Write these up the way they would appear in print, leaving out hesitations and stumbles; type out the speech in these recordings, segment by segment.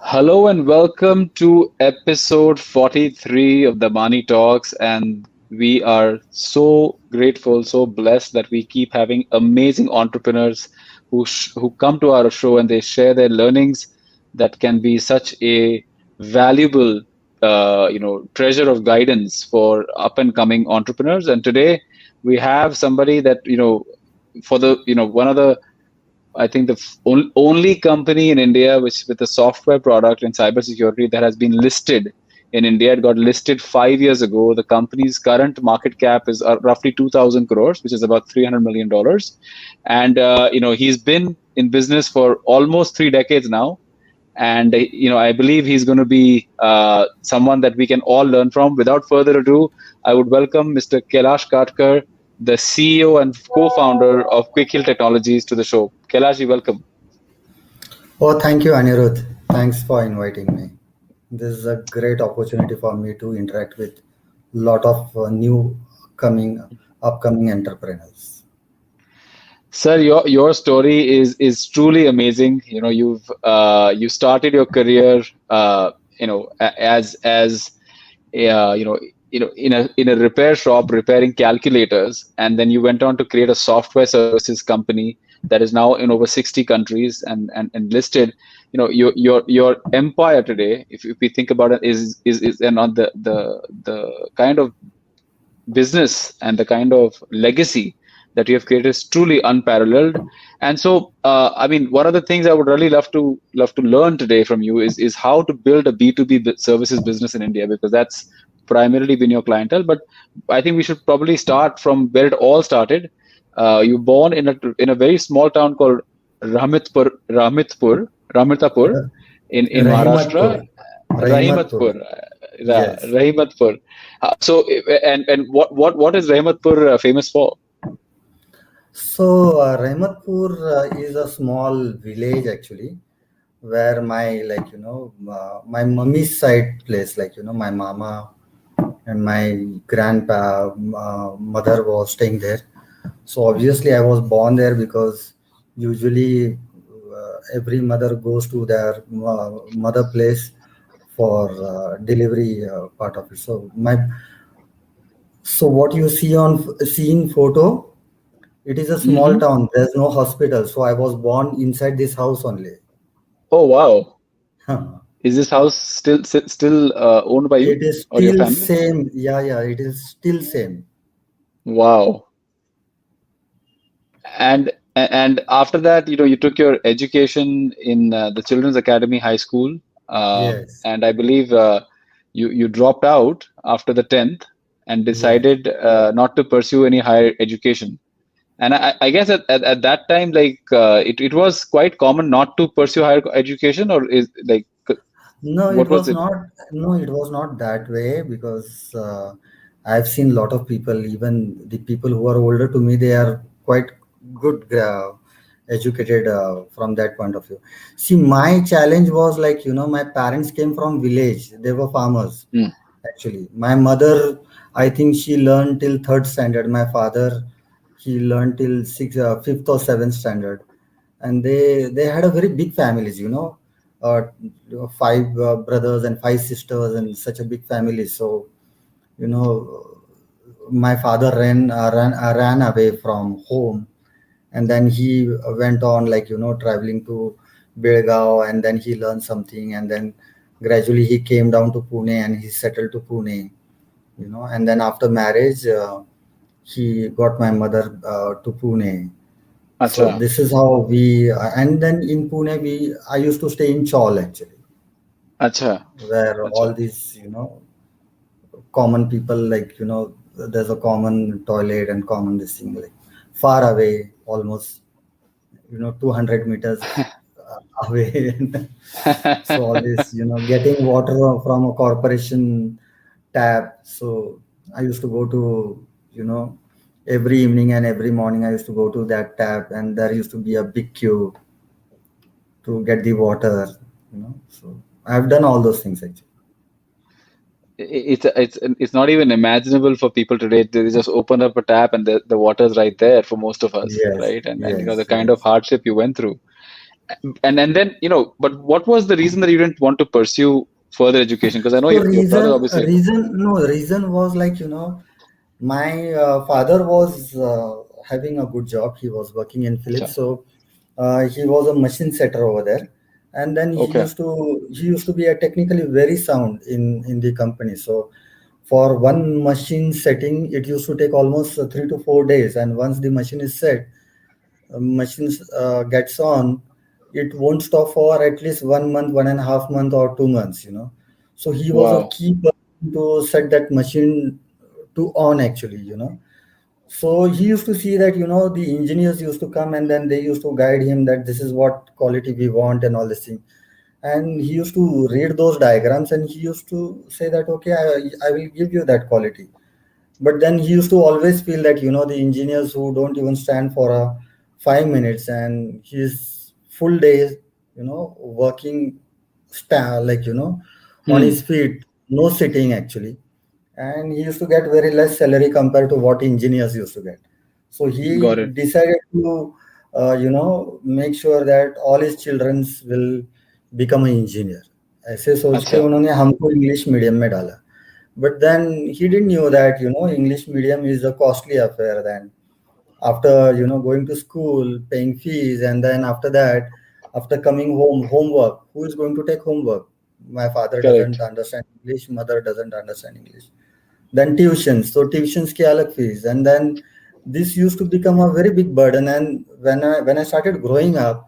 Hello and welcome to episode 43 of the Money Talks. And we are so grateful, so blessed that we keep having amazing entrepreneurs who come to our show and they share their learnings that can be such a valuable treasure of guidance for up and coming entrepreneurs. And today we have somebody that for the one of the I think the only company in India which with a software product in cybersecurity that has been listed in India. It got listed 5 years ago. The company's current market cap is roughly 2,000 crores, which is about $300 million. And he's been in business for almost 3 decades now. And I believe he's going to be someone that we can all learn from. Without further ado, I would welcome Mr. Kailash Katkar, the CEO and co-founder of Quick Hill Technologies, to the show. Kailash, welcome. Oh, thank you, Anirudh. Thanks for inviting me. This is a great opportunity for me to interact with a lot of upcoming entrepreneurs. Sir, your story is truly amazing. You started your career as in a repair shop repairing calculators, and then you went on to create a software services company that is now in over 60 countries and listed. Your empire today, if we think about it, is and on the kind of business and the kind of legacy that you have created is truly unparalleled. And so, one of the things I would really love to learn today from you is how to build a B2B services business in India, because that's primarily been your clientele. But I think we should probably start from where it all started. You were born in a very small town called Ramitapur in Rahimatpur. Maharashtra. Rahimatpur. Rahimatpur. Yes. Rahimatpur. And what is Rahimatpur famous for? So, Rahimatpur is a small village actually, where my mummy's side place, my mama and my grandpa mother was staying there. So obviously I was born there because usually every mother goes to their mother place for delivery part of it. So what you see in photo, it is a small Hmm. town. There's no hospital. So I was born inside this house only. Oh, wow. Is this house still owned by you It is or your still family? same. Yeah. It is still same. Wow. And after that, you took your education in the Children's Academy High School, Yes. and I believe you dropped out after the 10th and Yes. decided not to pursue any higher education. And I guess at that time, like it was quite common not to pursue higher education, or is like No, it what was was it? not. No, it was not that way because I've seen a lot of people, even the people who are older to me, they are quite good educated from that point of view. See, my challenge was my parents came from village. They were farmers Hmm. actually. My mother, I think she learned till third standard. My father, he learned till fifth or seventh standard, and they had a very big families, uh, five brothers and five sisters and such a big family. So you know my father ran away from home, and then he went on traveling to Belgaum, and then he learned something, and then gradually he came down to Pune and he settled to Pune, and then after marriage he got my mother to Pune. So Acha, this is how we, and then in Pune, I used to stay in Chaul actually, acha, where all acha. these, common people, there's a common toilet and common this thing, like far away, almost, 200 meters away. So all this, getting water from a corporation tap. So I used to go to, every evening and every morning I used to go to that tap, and there used to be a big queue to get the water, So I've done all those things actually. It's not even imaginable for people today. They just open up a tap and the water's right there for most of us, Yes, right? And the yes, kind of yes. hardship you went through. And then, but what was the reason that you didn't want to pursue further education? Because I know So your brother reason, obviously. reason, no, reason was like, my father was having a good job. He was working in Philips, Acha. so he was a machine setter over there. And then Okay. he used to be a technically very sound in the company. So for one machine setting, it used to take almost 3 to 4 days. And once the machine is set, machines gets on, it won't stop for at least 1 month, 1.5 month, or 2 months. So he was a Wow. key person to set that machine to on actually. So he used to see that the engineers used to come and then they used to guide him that this is what quality we want and all this thing. And he used to read those diagrams and he used to say that okay, I will give you that quality. But then he used to always feel that the engineers who don't even stand for 5 minutes and his full day working like on Hmm. his feet, no sitting actually. And he used to get very less salary compared to what engineers used to get. So Got he it. decided to make sure that all his children will become an engineer. ऐसे सोच के Acha. उन्होंने हमको English medium में डाला. But then he didn't know that English medium is a costly affair. Then after going to school, paying fees, and then after that, after coming home, homework. Who is going to take homework? My father doesn't Correct. understand English. Mother doesn't understand English. Then tuitions. So tuitions ki alag fees, and then this used to become a very big burden. And when I started growing up,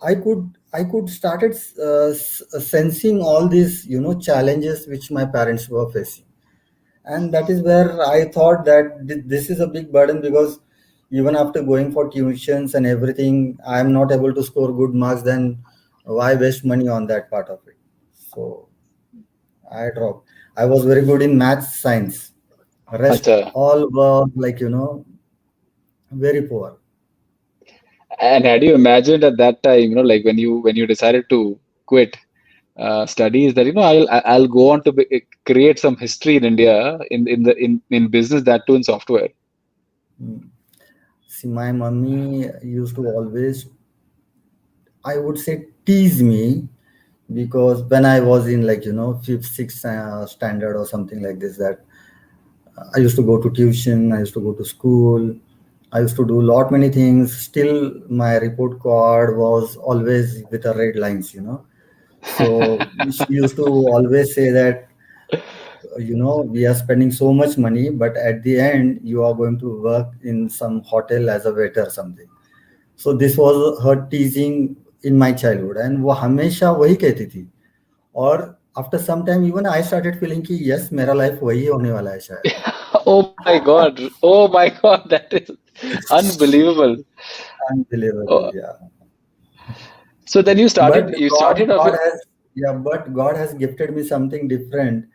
I could started sensing all these challenges which my parents were facing. And that is where I thought that this is a big burden, because even after going for tuitions and everything, I am not able to score good marks. Then why waste money on that part of it? So I dropped. I was very good in maths, science. Rest Acha. all were like very poor. And had you imagined at that time, like when you decided to quit studies, that I'll go on to create some history in India in business, that too in software. Mm. See, my mommy used to always, I would say, tease me, because when I was in like fifth, sixth standard or something like this, that I used to go to tuition, I used to go to school, I used to do lot many things. Still, my report card was always with a red lines. So she used to always say that we are spending so much money, but at the end you are going to work in some hotel as a waiter or something. So this was her teasing in my childhood, and वो हमेशा वही कहती थी. और after some time even I started feeling कि yes मेरा life वही होने वाला है शायद. Oh my God. Oh my God. That is unbelievable. Unbelievable, Oh, yeah. so then you But started, you started off God with, has, yeah, but God has gifted me something different,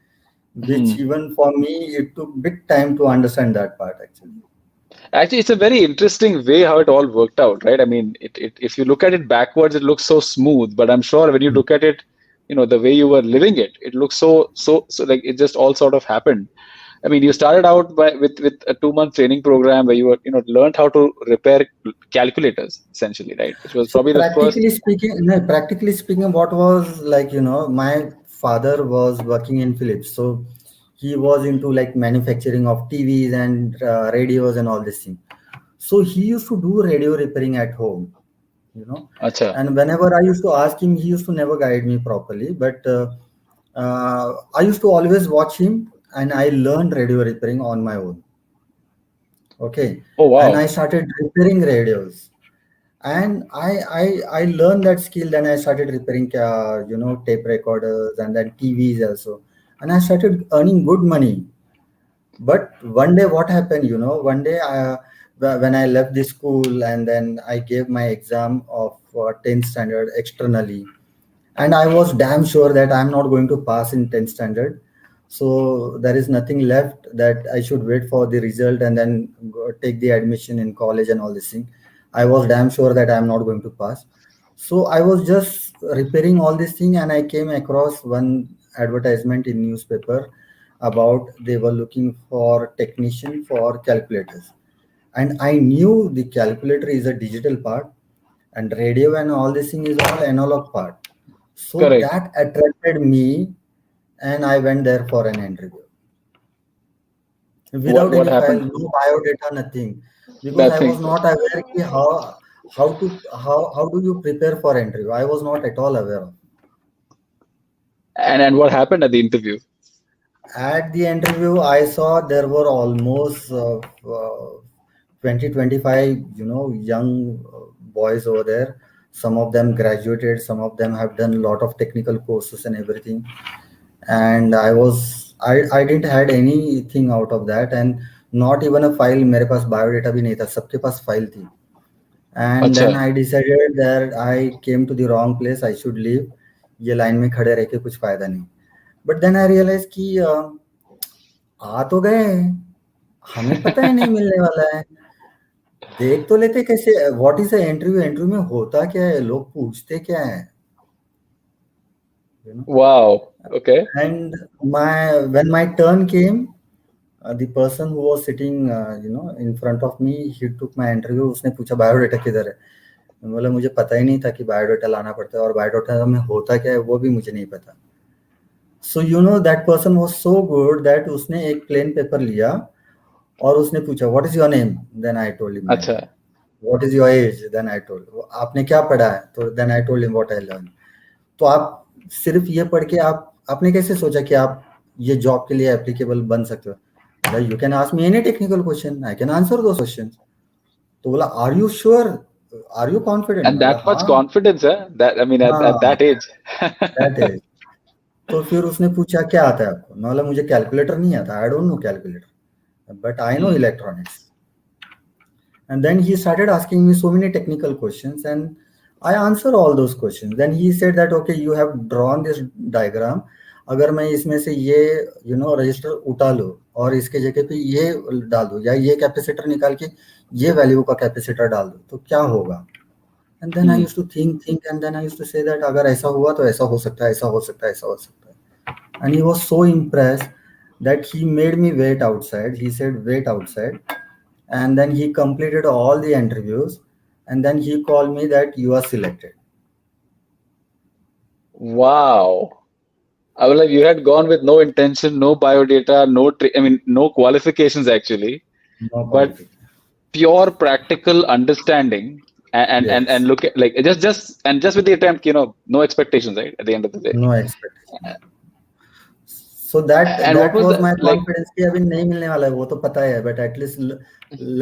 which hmm. even for me it took big time to understand that part actually. Actually, it's a very interesting way how it all worked out, right? I mean, if you look at it backwards, it looks so smooth, but I'm sure when you look at it, the way you were living it, it looks so like it just all sort of happened. I mean, you started out with a 2 month training program where you were, learned how to repair calculators essentially, right? Which was So probably the first. practically speaking, what was like, my father was working in Philips, so he was into like manufacturing of TVs and radios and all this thing. So he used to do radio repairing at home, you know. Acha. And whenever I used to ask him, he used to never guide me properly. But I used to always watch him, and I learned radio repairing on my own. Okay, Oh and I wow. started repairing radios, and I learned that skill. Then I started repairing tape recorders and then TVs also, and I started earning good money. But one day what happened, one day when I left the school and then I gave my exam of 10th standard externally, and I was damn sure that I'm not going to pass in 10th standard. So there is nothing left that I should wait for the result and then take the admission in college and all this thing. I was damn sure that I'm not going to pass. So I was just repairing all this thing, and I came across one advertisement in newspaper about they were looking for technician for calculators. And I knew the calculator is a digital part, and radio and all this thing is all analog part. So Correct. that attracted me, and I went there for an interview What without what any file, happened? no biodata, nothing, because I was Nothing. not aware ki how do you prepare for interview. I was not at all aware of. And what happened at the interview? At the interview, I saw there were almost 20, 25, young boys over there. Some of them graduated, some of them have done a lot of technical courses and everything. And I didn't had anything out of that, and not even a file. मेरे पास biodata भी नहीं था, सबके पास file थी. And then Acha. I decided that I came to the wrong place. I should leave. ये line में खड़े रह के कुछ फायदा नहीं. But then I realized कि आ तो गए हैं, हमें पता है नहीं मिलने वाला है. देख तो लेते कैसे, व्हाट इज इंटरव्यू, इंटरव्यू में होता क्या है, लोग पूछते क्या है, you know. Wow. Okay. And when my turn came, the person who was sitting in front of me, he took my interview. उसने पूछा बायोडाटा किधर है. मैं बोला मुझे पता ही नहीं था कि बायोडाटा लाना पड़ता है, और बायोडाटा में होता क्या है वो भी मुझे नहीं पता. So that person was so good that उसने एक प्लेन पेपर लिया और उसने पूछा what is your name. Then I told him my name. Acha. What is your age. Then I told आपने क्या पढ़ा है. तो then I told him what I learn. तो आप सिर्फ ये पढ़ के आपने कैसे सोचा कि आप ये जॉब के लिए एप्लीकेबल बन सकते हो. You can ask me any technical question, I can answer those question. तो बोला are you sure, are you confident. And मैं बोला that much हाँ. confidence, huh? That I mean, at हाँ that age. That is. तो फिर उसने पूछा क्या आता है आपको. मैं बोला मुझे कैलकुलेटर नहीं आता, आई don't no calculator, but I know Hmm. Electronics. And then he started asking me so many technical questions, and I answer all those questions. Then he said that okay, you have drawn this diagram. अगर मैं इसमें से ये register उठा लो और इसके जगह पे ये डाल दो, या ये कैपेसिटर निकाल के ये वैल्यू का कैपेसिटर डाल दो, तो क्या होगा. And then I Hmm. Used to think and then I used to say that अगर ऐसा हुआ तो ऐसा हो सकता है, ऐसा हो सकता है, ऐसा हो सकता है. And he was so impressed that he made me wait outside. He said wait outside, and then he completed all the interviews, and then he called me that you are selected. Wow. I was like, you had gone with no intention, no biodata, I mean, no qualifications actually, No but qualification. pure practical understanding and Yes. look at like just with the attempt, no expectations, right? At the end of the day. No expectation. So that And what that was was the my like? confidence कि अभी नहीं मिलने वाला है वो तो पता है, but at least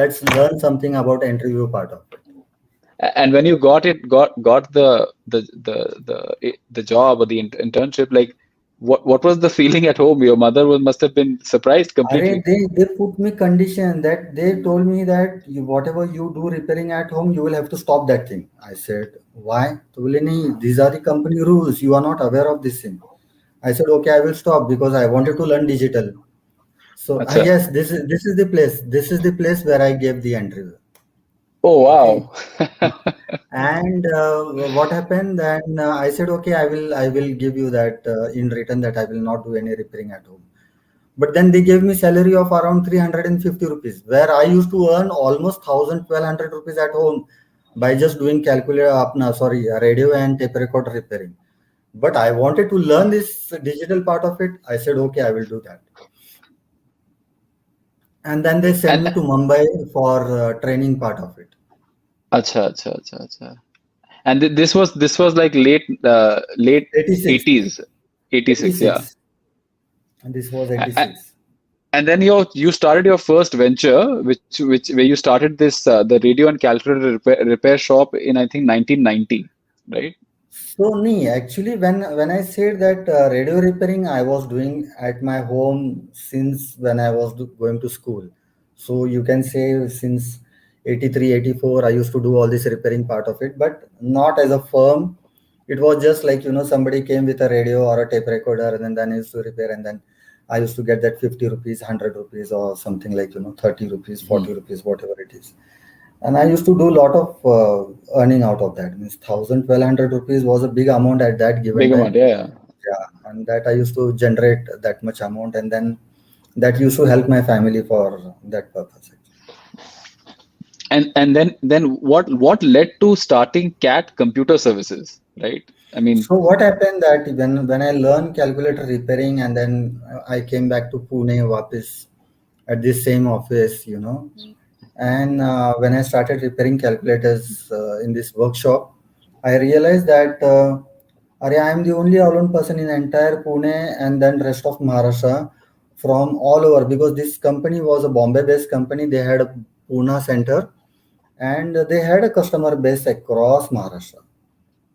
let's learn something about interview part of it. And when you got the job or the internship, like what was the feeling at home? Your mother must have been surprised Arey, completely. they put me condition that they told me that whatever you do repairing at home, you will have to stop that thing. I said, why? तो बोले नहीं, these are the company rules. You are not aware of this thing. I said, okay, I will stop because I wanted to learn digital. So Acha. yes, this is the place. This is the place where I gave the interview. Oh Okay. wow. And what happened then? I said, okay, I will give you that in return that I will not do any repairing at home. But then they gave me salary of around 350 rupees, where I used to earn almost 1,000 1,200 rupees at home by just doing calculator, apna, sorry, radio and tape recorder repairing. But I wanted to learn this digital part of it. I said, okay, I will do that. And then they sent And me to Mumbai for training part of it. acha, acha, acha, acha. And this was like late 86, 80s, 86, yeah. 86. And this was A- 86. And then you started your first venture, which where you started this the radio and calculator repair shop in I think 1990, right? So, nee, actually, when I said that radio repairing, I was doing at my home since when I was going to school. So you can say since 83, 84, I used to do all this repairing part of it, but not as a firm. It was just like, somebody came with a radio or a tape recorder, and then I used to repair, and then I used to get that 50 rupees, 100 rupees, or something like, 30 rupees, Mhm. 40 rupees, whatever it is. And I used to do a lot of earning out of that. Means 1,000 1,200 rupees was a big amount at that given Big amount, time. yeah. Yeah, and that I used to generate that much amount, and then that used to help my family for that purpose. And then what led to starting Cat Computer Services, right? I mean, So what happened that when I learned calculator repairing, and then I came back to Pune Wapis at this same office, and when I started repairing calculators in this workshop, I realized that I am the only alone person in entire Pune and then rest of Maharashtra from all over, because this company was a Bombay-based company. They had a Pune center and they had a customer base across Maharashtra.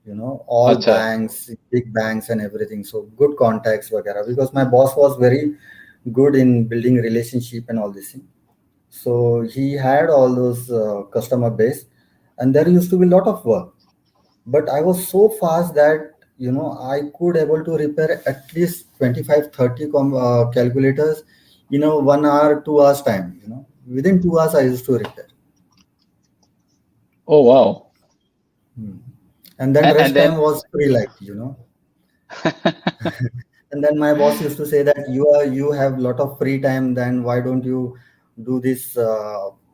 All acha. banks, big banks and everything. So good contacts, वगैरह. Because my boss was very good in building relationship and all this thing. So he had all those customer base, and there used to be a lot of work. But I was so fast that I could able to repair at least 25, 30 calculators in a 1 hour, 2 hours time. Within 2 hours I used to repair, Oh wow. and then And rest time then was free like. And then my boss used to say that you have lot of free time, then why don't you do this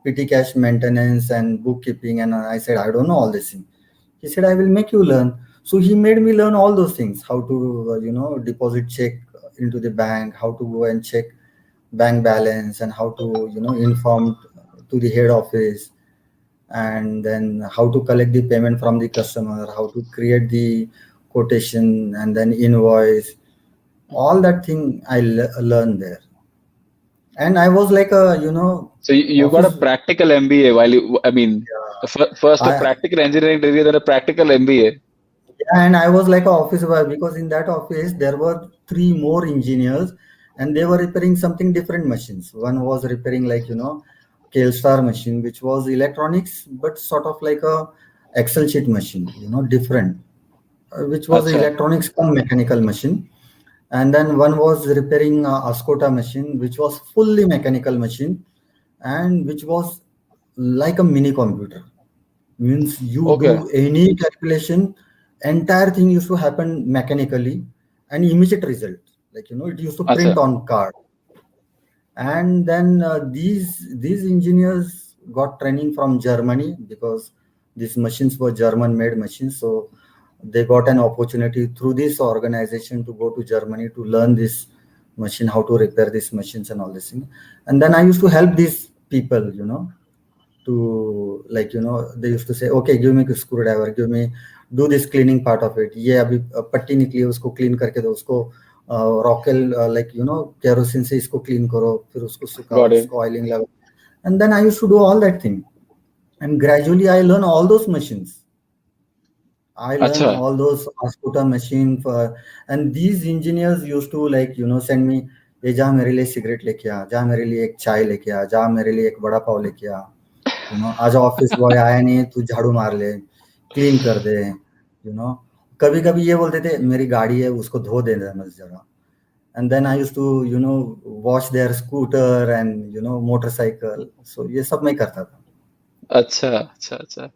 petty cash maintenance and bookkeeping? And I said, I don't know all this thing. He said, I will make you learn. So he made me learn all those things, how to deposit check into the bank, how to go and check bank balance, and how to inform to the head office, and then how to collect the payment from the customer, how to create the quotation and then invoice. All that thing I learned there. And I was like a so you got a office. practical MBA while you, I mean, first a I practical engineering degree, then a practical MBA. Yeah, and I was like a office boy, because in that office there were three more engineers, and they were repairing something different machines. One was repairing like Kailash machine, which was electronics, but sort of like a Excel sheet machine, different, which was a Acha. electronics cum mechanical machine. And then one was repairing Ascota machine, which was fully mechanical machine, and which was like a mini computer. Means you Okay. do any calculation, entire thing used to happen mechanically, and immediate result. Like it used to print Acha. on card. And then these engineers got training from Germany, because these machines were German made machines. So they got an opportunity through this organization to go to Germany to learn this machine, how to repair these machines and all this thing. And then I used to help these people, to like they used to say, okay, give me a screwdriver, give me, do this cleaning part of it, ये अभी पट्टी निकली है उसको clean करके दो, उसको रॉकेल लाइक केरोसिन से इसको क्लीन करो, फिर उसको सुखाओ, Got it. उसको ऑयलिंग लगाओ. And then I used to do all that thing, and gradually I learn all those machines. I learn Acha. all those scooter machine for, and these engineers used to like send me, ये जा मेरे लिए cigarette लेके आ, जा मेरे लिए एक चाय लेके आ, जा मेरे लिए एक बड़ा पाव लेके आ, आज ऑफिस बॉय आया नहीं, तू झाड़ू मार ले, क्लीन कर दे. यू नो कभी कभी ये बोलते थे, मेरी गाड़ी है उसको धो देना मत जरा. And then I used to wash their scooter and motorcycle. So ये सब मैं करता था. Acha. Acha. Acha.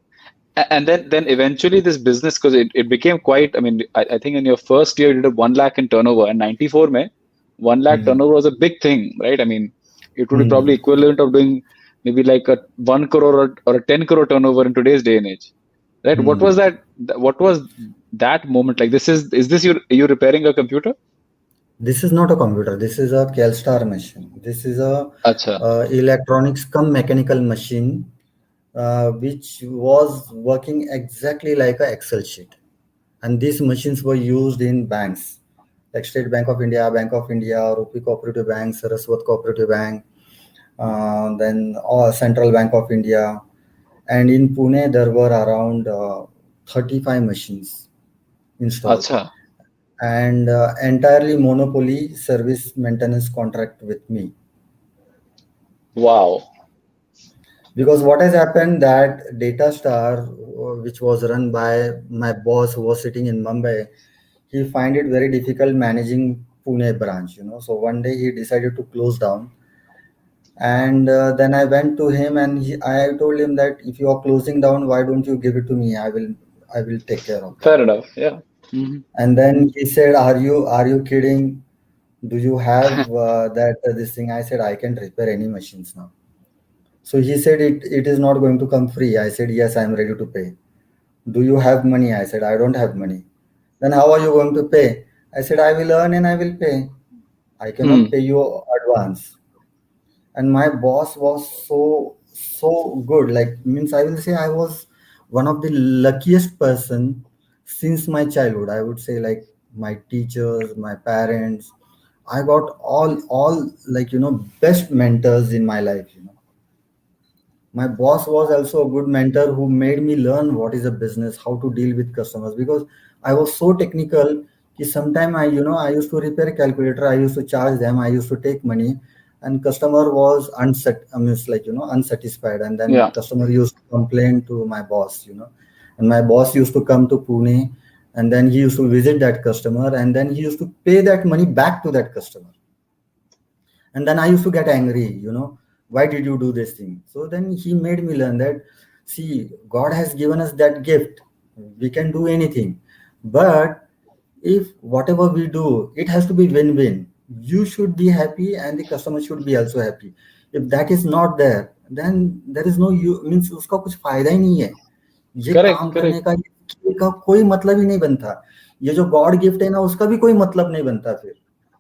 And then eventually this business, because it became quite, I mean, I think in your first year you did a 1 lakh in turnover, and 94 mein 1 lakh hmm. turnover was a big thing, right? I mean, it would be probably hmm. equivalent of doing maybe like a 1 crore or a 10 crore turnover in today's day and age, right? What was hmm. that? What was that moment like? Is this you repairing a computer? This is not a computer. This is a Kelstar machine. This is a Acha. electronics cum mechanical machine, which was working exactly like a Excel sheet. And these machines were used in banks like State Bank of India, Bank of India, Rupee Cooperative Bank, Saraswat Cooperative Bank, then Central Bank of India. And in Pune, there were around 35 machines installed, Acha. and entirely monopoly service maintenance contract with me. Wow. Because what has happened that Data Star, which was run by my boss who was sitting in Mumbai, he find it very difficult managing Pune branch. So one day he decided to close down, and then I went to him and I told him that if you are closing down, why don't you give it to me? I will take care of that. Fair enough. Yeah. Mhm. And then he said, "Are you kidding? Do you have that this thing?" I said, "I can repair any machines now." So he said, it is not going to come free. I said, yes, I am ready to pay. Do you have money? I said, I don't have money. Then how are you going to pay? I said, I will earn and I will pay. I cannot Hmm. pay you advance. And my boss was so good. Like, means, I will say I was one of the luckiest person since my childhood. I would say, like, my teachers, my parents. I got all, like, best mentors in my life. My boss was also a good mentor who made me learn what is a business, how to deal with customers, because I was so technical. Sometime I used to repair a calculator, I used to charge them, I used to take money, and customer was unsatisfied, and then Yeah. customer used to complain to my boss. And my boss used to come to Pune, and then he used to visit that customer, and then he used to pay that money back to that customer. And then I used to get angry. Why did you do this thing? So then he made me learn that, see, God has given us that gift. We can do anything. But if whatever we do, it has to be win-win. You should be happy and the customer should be also happy. If that is not there, then there is no you means उसका कुछ फायदा ही नहीं है. ये Correct. काम करने Correct. का ये skill का कोई मतलब ही नहीं बनता. ये जो गॉड गिफ्ट है ना उसका भी कोई मतलब नहीं बनता फिर.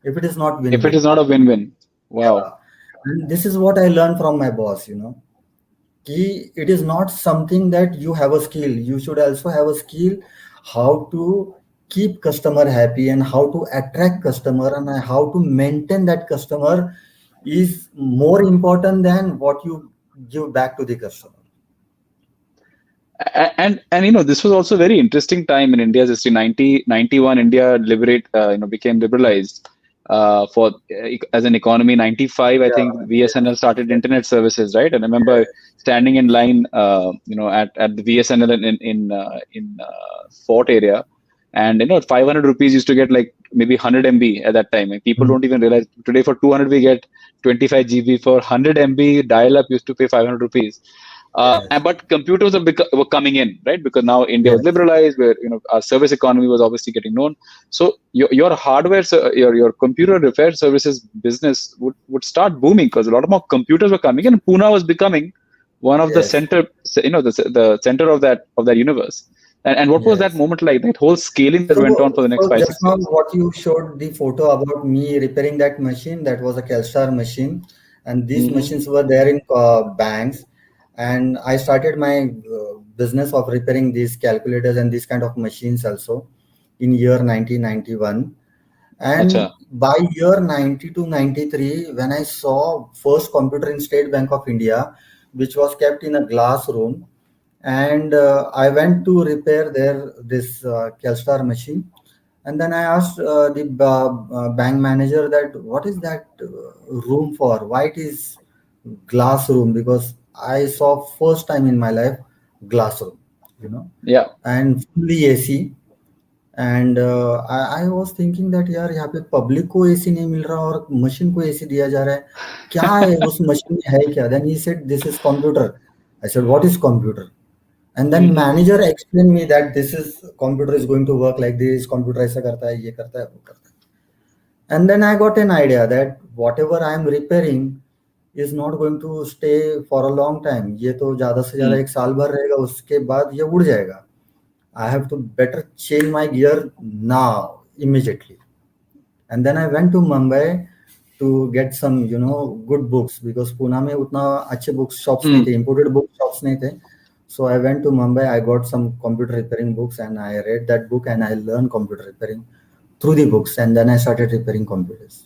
If it is not If it win-win. is not a win-win. Yeah. Wow. And this is what I learned from my boss. It is not something that you have a skill. You should also have a skill how to keep customer happy and how to attract customer and how to maintain that customer is more important than what you give back to the customer. And this was also a very interesting time in India's history. 1991, India became liberalized for as an economy. 95, I think Yeah. VSNL started internet services, right? And I remember standing in line, at the VSNL in Fort area, and 500 rupees used to get like maybe 100 MB at that time. And people Mm. don't even realize today for 200 we get 25 GB. For 100 MB dial-up used to pay 500 rupees. Yes. But computers were coming in, right? Because now India was Yes. liberalized, where our service economy was obviously getting known. So your hardware, your computer repair services business would start booming because a lot of more computers were coming in. And Pune was becoming one of the Yes. center, the center of that universe. And what was that Yes. moment like? That whole scaling that went on for the next So five just six now, years. what you showed the photo about me repairing that machine, that was a Kelstar machine, and these Hmm. machines were there in banks. And I started my business of repairing these calculators and these kind of machines also in year 1991. And Acha. by year 90 to 93, when I saw first computer in State Bank of India, which was kept in a glass room, and I went to repair there this Kelstar machine, and then I asked the bank manager that what is that room for? Why it is glass room? Because I saw first time in my life glass room, you know, Yeah. and fully AC. And I was thinking that यार यहाँ पे public को AC नहीं मिल रहा और machine को AC दिया जा रहा है, क्या है उस मशीन में, है क्या? Then he said this is computer. I said what is computer? And then Hmm. Manager explain me that this is computer is going to work like this, computer ऐसा करता है, ये करता है, वो करता है. And then I got an idea that whatever I am repairing is not going to stay for a long time. ये तो ज्यादा से ज्यादा Hmm. एक साल भर रहेगा, उसके बाद ये उड़ जाएगा. I have to better change my gear now, immediately. And then I went to Mumbai to get some, good books because Pune में उतना अच्छे books shops नहीं Hmm. थे, imported book shops नहीं थे. So I went to Mumbai. I got some computer repairing books and I read that book and I learned computer repairing through the books. And then I started repairing computers.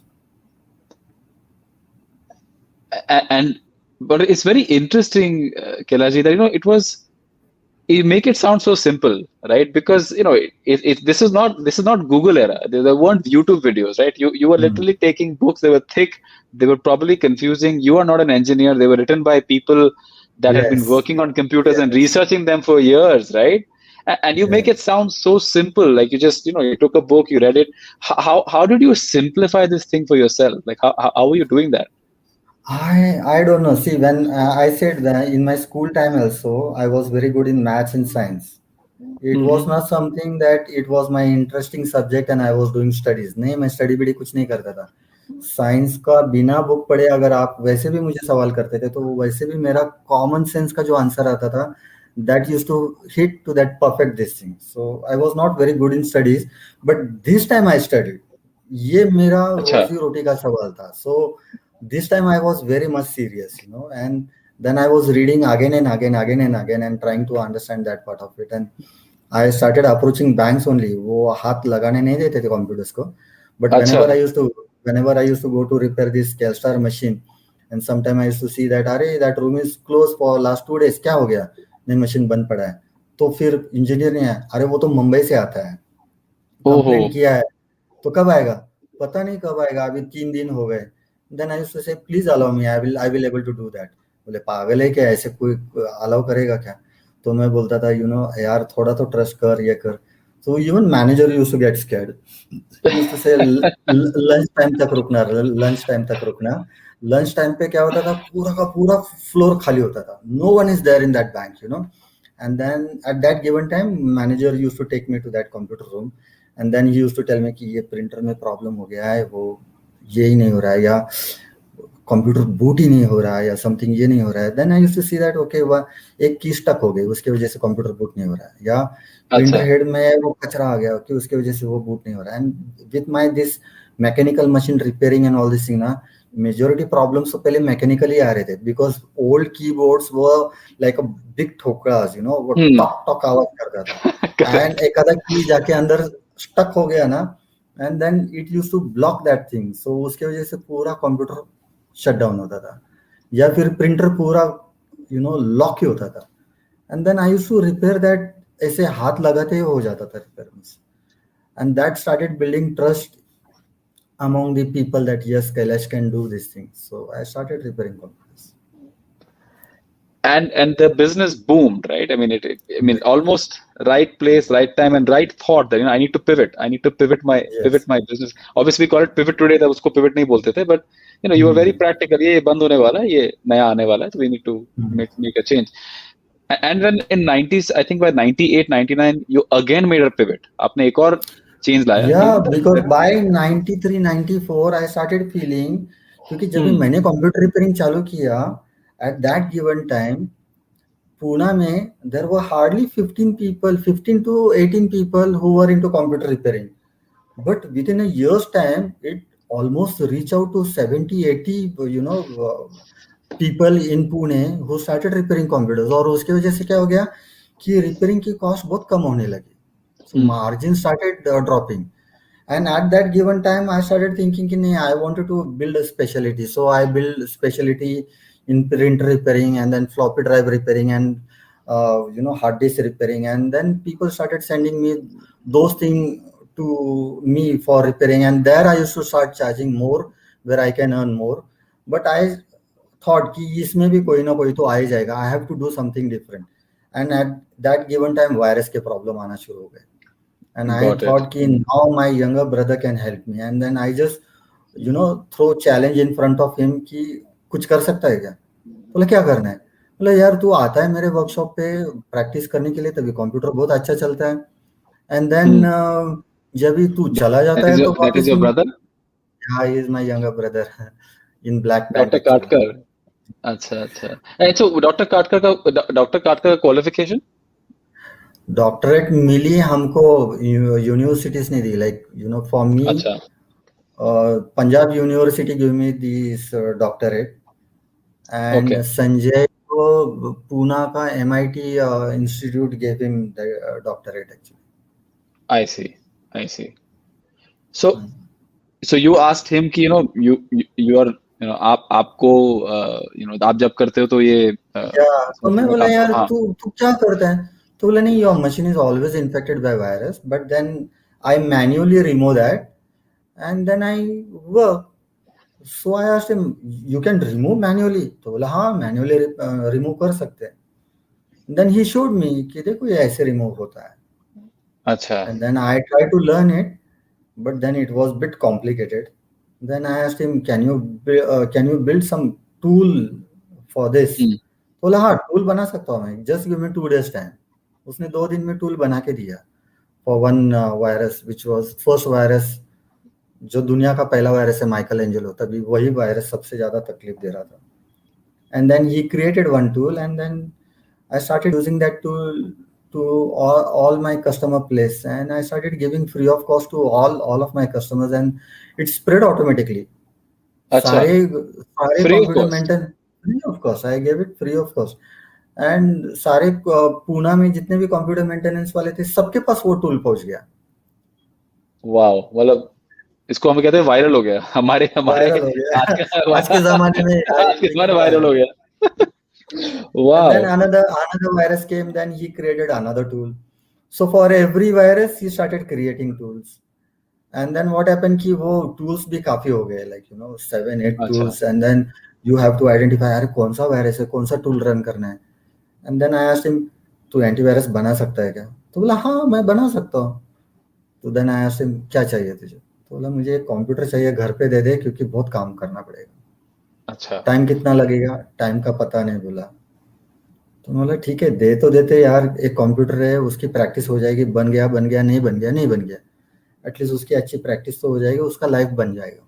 And but it's very interesting, Kailash, that it was you make it sound so simple, right? Because this is not Google era. There weren't YouTube videos, right? You were Mm. literally taking books. They were thick. They were probably confusing. You are not an engineer. They were written by people that had been Yes. working on computers and Yes. researching them for years, right? And you make it Yes. sound so simple. Like you just you took a book, you read it. How did you simplify this thing for yourself? Like how were you doing that? I don't know. See, when I said that in my school time also, I was very good in maths and science. It was Hmm. not something that it was my interesting subject and I was doing studies. नहीं, मैं study बड़ी कुछ नहीं करता था. Science का बिना book पढ़े अगर आप वैसे भी मुझे सवाल करते थे तो वैसे भी मेरा कॉमन सेंस का जो आंसर आता था that use to hit to that perfect this thing, so I was not very good in studies but this time I studied. ये मेरा अच्छा। रोजी रोटी का सवाल था, so this time I was very much serious, you know, and then I was reading again and again and trying to understand that part of it, and I started approaching banks only. वो हाथ लगाने नहीं देते थे computers को, but अच्छा। whenever I used to go to repair this Kailash machine, and sometime I used to see that अरे that room is closed for last 2 days, क्या हो गया? नहीं, मशीन बंद पड़ा है। तो फिर इंजीनियर नहीं आया, अरे वो तो मुंबई से आता है, ओहो। कंप्लेंट किया है, तो कब आएगा? पता नहीं कब आएगा, अभी 3 दिन हो गए। Then I used to say please allow me, I will able to do that. बोले पागल है क्या, ऐसे कोई अलाउ करेगा क्या? तो मैं बोलता था, यार थोड़ा तो ट्रस्ट कर, ये कर। तो even manager used to get scared, used to say lunch time तक रुकना, लंच टाइम तक रुकना। लंच टाइम पे क्या होता था, पूरा का पूरा फ्लोर खाली होता था, no one is there in that bank. And then at that given time manager used to take me to that computer room, and then he used to tell me कि ये प्रिंटर में problem हो गया है, वो ये ही नहीं हो रहा है, या कंप्यूटर बूट ही नहीं हो रहा है, या समथिंग ये नहीं हो रहा है। Then I used to see that okay, एक की स्टक हो गई, उसके वजह से कंप्यूटर बूट नहीं हो रहा है, या प्रिंटर अच्छा। हेड में वो कचरा आ गया कि उसके वजह से वो बूट नहीं हो रहा है। And with my this mechanical machine repairing and all this thing ना, मेजोरिटी प्रॉब्लम्स तो पहले मैकेनिकली आ रहे थे, बिकॉज ओल्ड कीबोर्ड्स वो लाइक अ बिग ठोकरास, वो हम्म। टॉक टॉक आवाज करता था, एंड करेक्ट। एक आधा की जाके अंदर स्टक हो गया ना, and then it use to block that thing, so उसके वजह से पूरा कंप्यूटर शट डाउन होता था, या फिर प्रिंटर पूरा लॉक ही होता था। And then I use to repair that, ऐसे हाथ लगाते ही हो जाता था रिपेयर में। And that started building trust among the people that yes, Kailash can do these things. So I started repairing computers. And the business boomed, right? I mean, I mean, Yes, almost right place, right time, and right thought that I need to pivot. I need to pivot yes. my business. Obviously, we call it pivot today. That उसको pivot नहीं बोलते थे, but you were very Hmm. practical. ये बंद होने वाला है, ये नया आने वाला है, so we need to Hmm. make a change. And then in 90s, I think by 98, 99, you again made a pivot. आपने एक और change लाया कि Yeah, because let- by 93, 94, I started feeling, क्योंकि जब भी हम्म। मैंने कंप्यूटर रिपेयरिंग चालू किया, at that given time, Pune में there were hardly 15 people, 15 to 18 people who were into computer repairing. But within a year's time, it almost reached out to 70, 80, people in Pune who started repairing computers, और उसके वजह से क्या हो गया कि repairing की कॉस्ट बहुत कम होने लगी, so hmm. margin started dropping. And at that given time I started thinking कि नहीं, I wanted to build a specialty, so I built specialty in printer repairing, and then floppy drive repairing, and hard disk repairing, and then people started sending me those things to me for repairing, and there I used to start charging more, where I can earn more. But I thought कि इसमें भी कोई ना कोई तो आ ही जाएगा, I have to do something different. And at that given time virus के problem आना शुरू हो गए, and I Got it. thought कि now my younger brother can help me, and then I just throw challenge in front of him कि कुछ कर सकता है क्या? बोले क्या करना है? बोले यार तू आता है मेरे वर्कशॉप पे प्रैक्टिस करने के लिए, तभी कंप्यूटर बहुत अच्छा चलता है, एंड देन Hmm. जब भी तू चला जाता That is है your तो that is वापस your brother, he is my younger brother in black pant Dr. Actually. Katkar. अच्छा अच्छा। So डॉक्टर काटकर का क्वालिफिकेशन। डॉक्टरेट मिली हमको, यूनिवर्सिटीज ने दी, लाइक फॉर मी अच्छा। Punjab university give me this doctorate, okay. And Sanjay को पूना का MIT institute gave him the doctorate actually. I see. I see. So so you asked him कि you are आप आपको आप जब करते हो तो ये या तो मैं बोला आपको यार हाँ। तू तू क्या करता है? तो बोला नहीं, your machine is always infected by virus, but then I manually remove that, and then I work. So I asked him, you can remove manually? तो बोला हाँ, मैन्युअली रिमूव कर सकते हैं। देन ही शोड मी कि देखो ये ऐसे रिमूव होता है, अच्छा। and then I tried to learn it, but then it was bit complicated. Then I asked him, can you build some tool for this? हम्म। तो बोला हाँ, टूल बना सकता हूँ मैं, just give me 2 days time. उसने 2 दिन में टूल बना के दिया, for one virus which was first virus जो दुनिया का पहला वायरस है माइकल एंजेलो, तभी वही वायरस सबसे ज्यादा तकलीफ दे रहा था. And then he created one tool, and then I started using that tool to all my customer place, and I started giving free of cost to all of my customers, and it spread automatically. अच्छा, सारे सारे free of computer cost. Maintain free of cost, I gave it free of cost. And सारे पूना में जितने भी computer maintenance वाले थे सबके पास वो टूल पहुंच गया. वाओ, मतलब इसको हम कहते हैं वायरल हो गया। हमारे हमारे वायरल हो आज गया. के आज के जमाने में आई आज के मेक इट जमाने वायरल हो वायरल. गया। And then wow. another virus came, then he created another tool. So for every virus he started creating tools. And then what happened कि वो tools भी काफी हो गए, like 7 8 अच्छा, tools, and then you have to identify अरे कौन सा वायरस है, कौन सा टूल रन करना है. And then I asked him, तू एंटीवायरस बना सकता है क्या? तो बोला हाँ मैं बना सकता हूँ. तो देन आई आस्क्ड हिम क्या चाहिए तुझे? तो बोला मुझे एक कंप्यूटर चाहिए, घर पे दे दे क्योंकि बहुत काम करना पड़ेगा. अच्छा। टाइम कितना लगेगा? टाइम का पता नहीं बोला. तो मैं बोला ठीक है दे तो देते यार, एक कंप्यूटर है उसकी प्रैक्टिस हो जाएगी, बन गया बन गया, नहीं बन गया नहीं बन गया, एटलीस्ट उसकी अच्छी प्रैक्टिस तो हो जाएगी, उसका लाइफ बन जाएगा.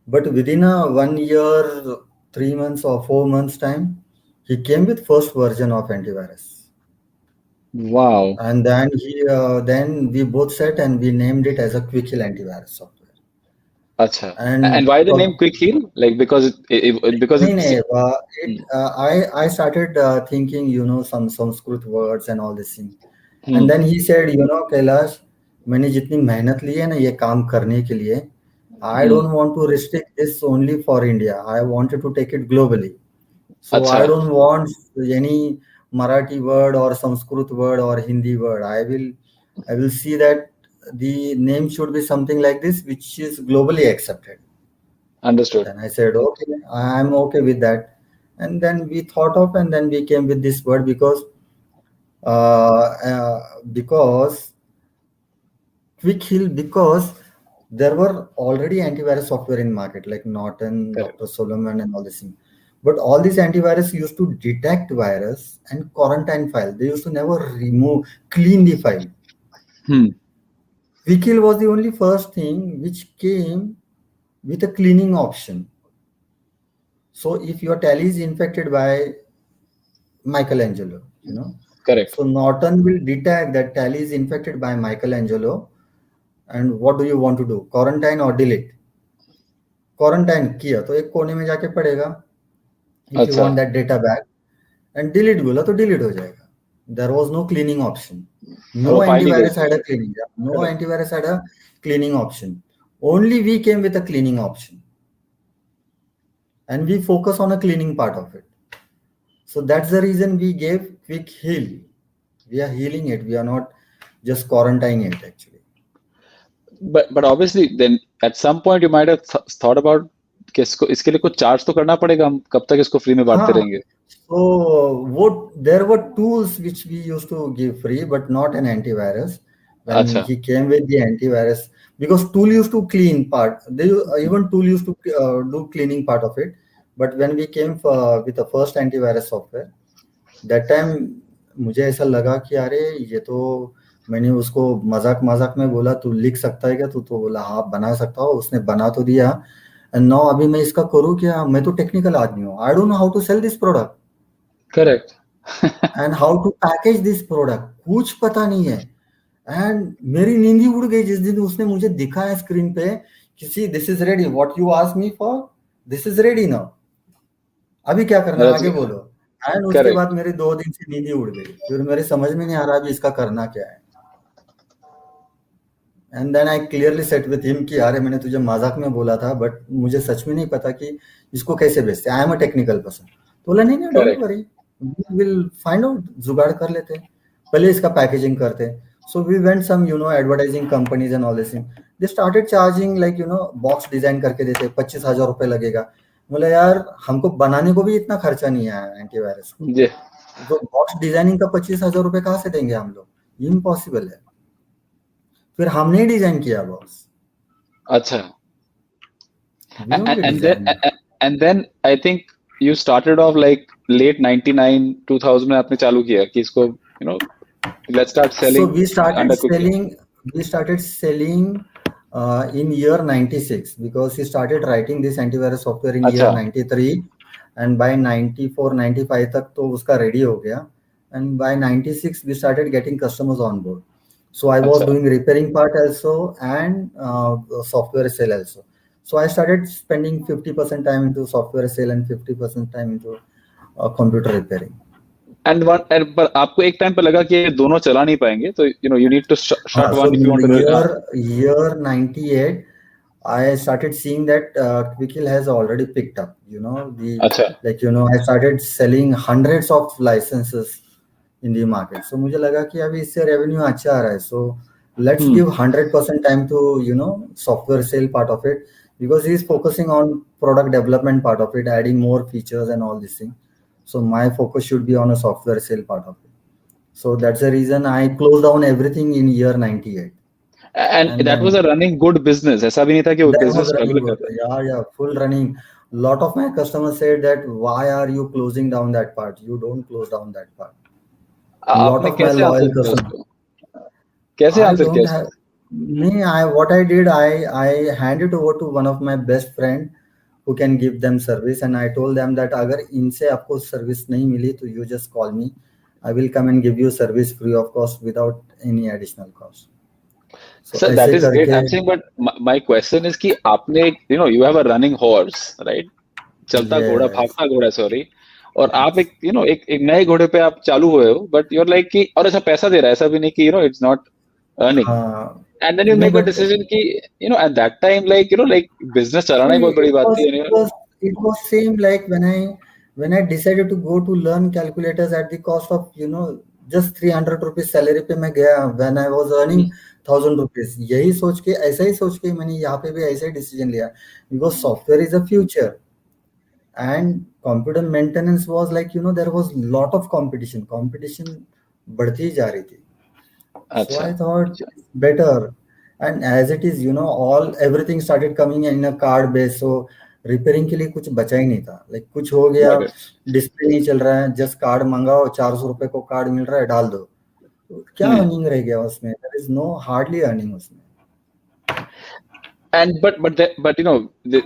But with in 1 year, 3 months or 4 months time, he came with first version of antivirus. Wow. And then we both sat and we named it as a quick heal antivirus software. अच्छा, And and why the name Quick Heal? Like because नहीं it's नहीं I started thinking some Sanskrit words and all this thing. And hmm then he said, Kailash, मैंने जितनी मेहनत ली है ना ये काम करने के लिए, I hmm. don't want to restrict this only for India. I wanted to take it globally. So अच्छा, I don't want any Marathi word or Sanskrit word or Hindi word. I will see that the name should be something like this, which is globally accepted. understood. Then I said, okay, I'm okay with that. And then we thought of, and then we came with this word because quick heal, because there were already antivirus software in market like Norton, Correct. Dr. Solomon, and all this thing. But all these antivirus used to detect virus and quarantine file. They used to never clean the file. Hmm. Quick heal was the only first thing which came with a cleaning option. So if your tally is infected by Michelangelo, Correct. so Norton will detect that tally is infected by Michelangelo, and what do you want to do? Quarantine or delete? Quarantine किया तो एक कोने में जाके पड़ेगा. If you अच्छा, want that data back, and delete बोला तो delete हो जाएगा. There was no cleaning option. और No वो फाइल ही antivirus वेस्ट हो had a जाएगी। cleaning. No correct. antivirus had a cleaning option. Only we came with a cleaning option, and we focus on a cleaning part of it. So that's the reason we gave quick heal. We are healing it. We are not just quarantining it actually. But obviously then at some point you might have thought about कि इसको इसके लिए कुछ charge तो करना पड़ेगा, हम कब तक इसको फ्री में बांटते हाँ. रहेंगे। There were tools which we used to give free, but not an antivirus. When अच्छा, he came with the antivirus, because tool used to clean part, even tool used to do cleaning part of it. But when we came with the first antivirus software, that time मुझे ऐसा लगा कि अरे ये तो, मैंने उसको मजाक मजाक में बोला तू लिख सकता है क्या, तू तो बोला हाँ बना सकता हूँ, उसने बना तो दिया. एंड नाउ अभी मैं इसका करूँ क्या? मैं तो टेक्निकल आदमी हूँ. I don't know how to sell this product correct. And how to package this product, कुछ पता नहीं है. एंड मेरी नींद ही उड़ गई जिस दिन उसने मुझे दिखाया स्क्रीन पे कि see this is ready, what you ask me for, this is ready now, अभी क्या करना है समझ आगे गया। बोलो. एंड उसके बाद करेक्ट। मेरे 2 दिन से नींद ही उड़ गई, फिर मेरे समझ में नहीं आ रहा अभी इसका करना क्या है. And then I clearly sat with him कि अरे मैंने तुझे मजाक में बोला था, बट मुझे सच में नहीं पता कि इसको कैसे बेचते. I am a technical person. तो बोला नहीं नहीं don't correct. Worry, we will find out, जुगाड़ कर लेते हैं, पहले इसका पैकेजिंग करते हैं. So we went some advertising companies and all this thing. They started charging like box design करके देते 25,000 रुपये लगेगा. बोला यार हमको बनाने को भी इतना खर्चा नहीं आया एंटीवायरस को, जी। तो बॉक्स डिजाइनिंग का 25,000 रुपये कहाँ से देंगे हम लोग, इम्पॉसिबल है. फिर हमने ही डिजाइन किया बॉक्स, अच्छा। We only and then design. and then I think you started off like late 99 2000 में आपने चालू किया कि इसको let's start So selling under quick heal. we started selling in year 96, because he started writing this antivirus software in year अच्छा 93, and by 94 95 तक तो उसका ready हो गया, and by 96 we started getting customers on board. So I was अच्छा. doing repairing part also, and software sale also. So I started spending 50% time into software sale and 50% time into computer repairing. And one पर आपको एक time पे लगा कि ये दोनों चला नहीं पाएंगे तो you need to shut So one if you want to. year 98, I started seeing that Quickhill has already picked up. The अच्छा. like I started selling hundreds of licenses in the market. So मुझे लगा कि अभी इससे revenue अच्छा आ रहा है. So let's hmm. give 100% time to software sale part of it, because he's focusing on product development part of it, adding more features and all these things. So my focus should be on a software sale part of it. So that's the reason I closed down everything in year 98. And And that was then a running good business, ऐसा भी नहीं था कि वो that business was running struggle good. करता है. Yeah, yeah, full running. Lot of my customers said that why are you closing down that part? You don't close down that part. Lot आपने of my कैसे loyal answer किया customers. उसको? कैसे I answer किया don't have उसको? me. I what I did, I handed over to one of my best friend who can give them service, and I told them that अगर इनसे आपको service नहीं मिली तो you just call me. I will come and give you service free of cost without any additional cost. So sir that ऐसे is great. करके I am saying but my question is कि आपने you have a running horse, right? चलता घोड़ा, yes. भागता घोड़ा, sorry. और आप एक एक नए घोड़े पे आप चालू हुए हो, बट यूर लाइक कि और ऐसा पैसा दे रहा है, ऐसा भी नहीं कि इट्स नॉट अर्निंग. हाँ, and then you no, make a but decision कि at that time like like business चलाना ही see, बहुत बड़ी बात थी. it was same like when I decided to go to learn calculators at the cost of just 300 rupees salary पे मैं गया, when I was earning 1000 rupees. यही सोच के, ऐसा ही सोच के मैंने यहाँ पे भी ऐसा ही डिसीजन लिया, because software is a future, and computer maintenance was like there was lot of competition बढ़ती जा रही थी. So अच्छा. I thought अच्छा. it's better. And as it is, all everything started coming in a card base. So repairing के लिए कुछ बचा ही नहीं था. लाइक कुछ हो गया, गॉट इट. डिस्प्ले नहीं चल रहा है, जस्ट कार्ड मंगाओ, 400 रुपए को कार्ड मिल रहा है, डाल दो. तो क्या अर्निंग रह गया उसमें? There is no hardly earning उसमें. And but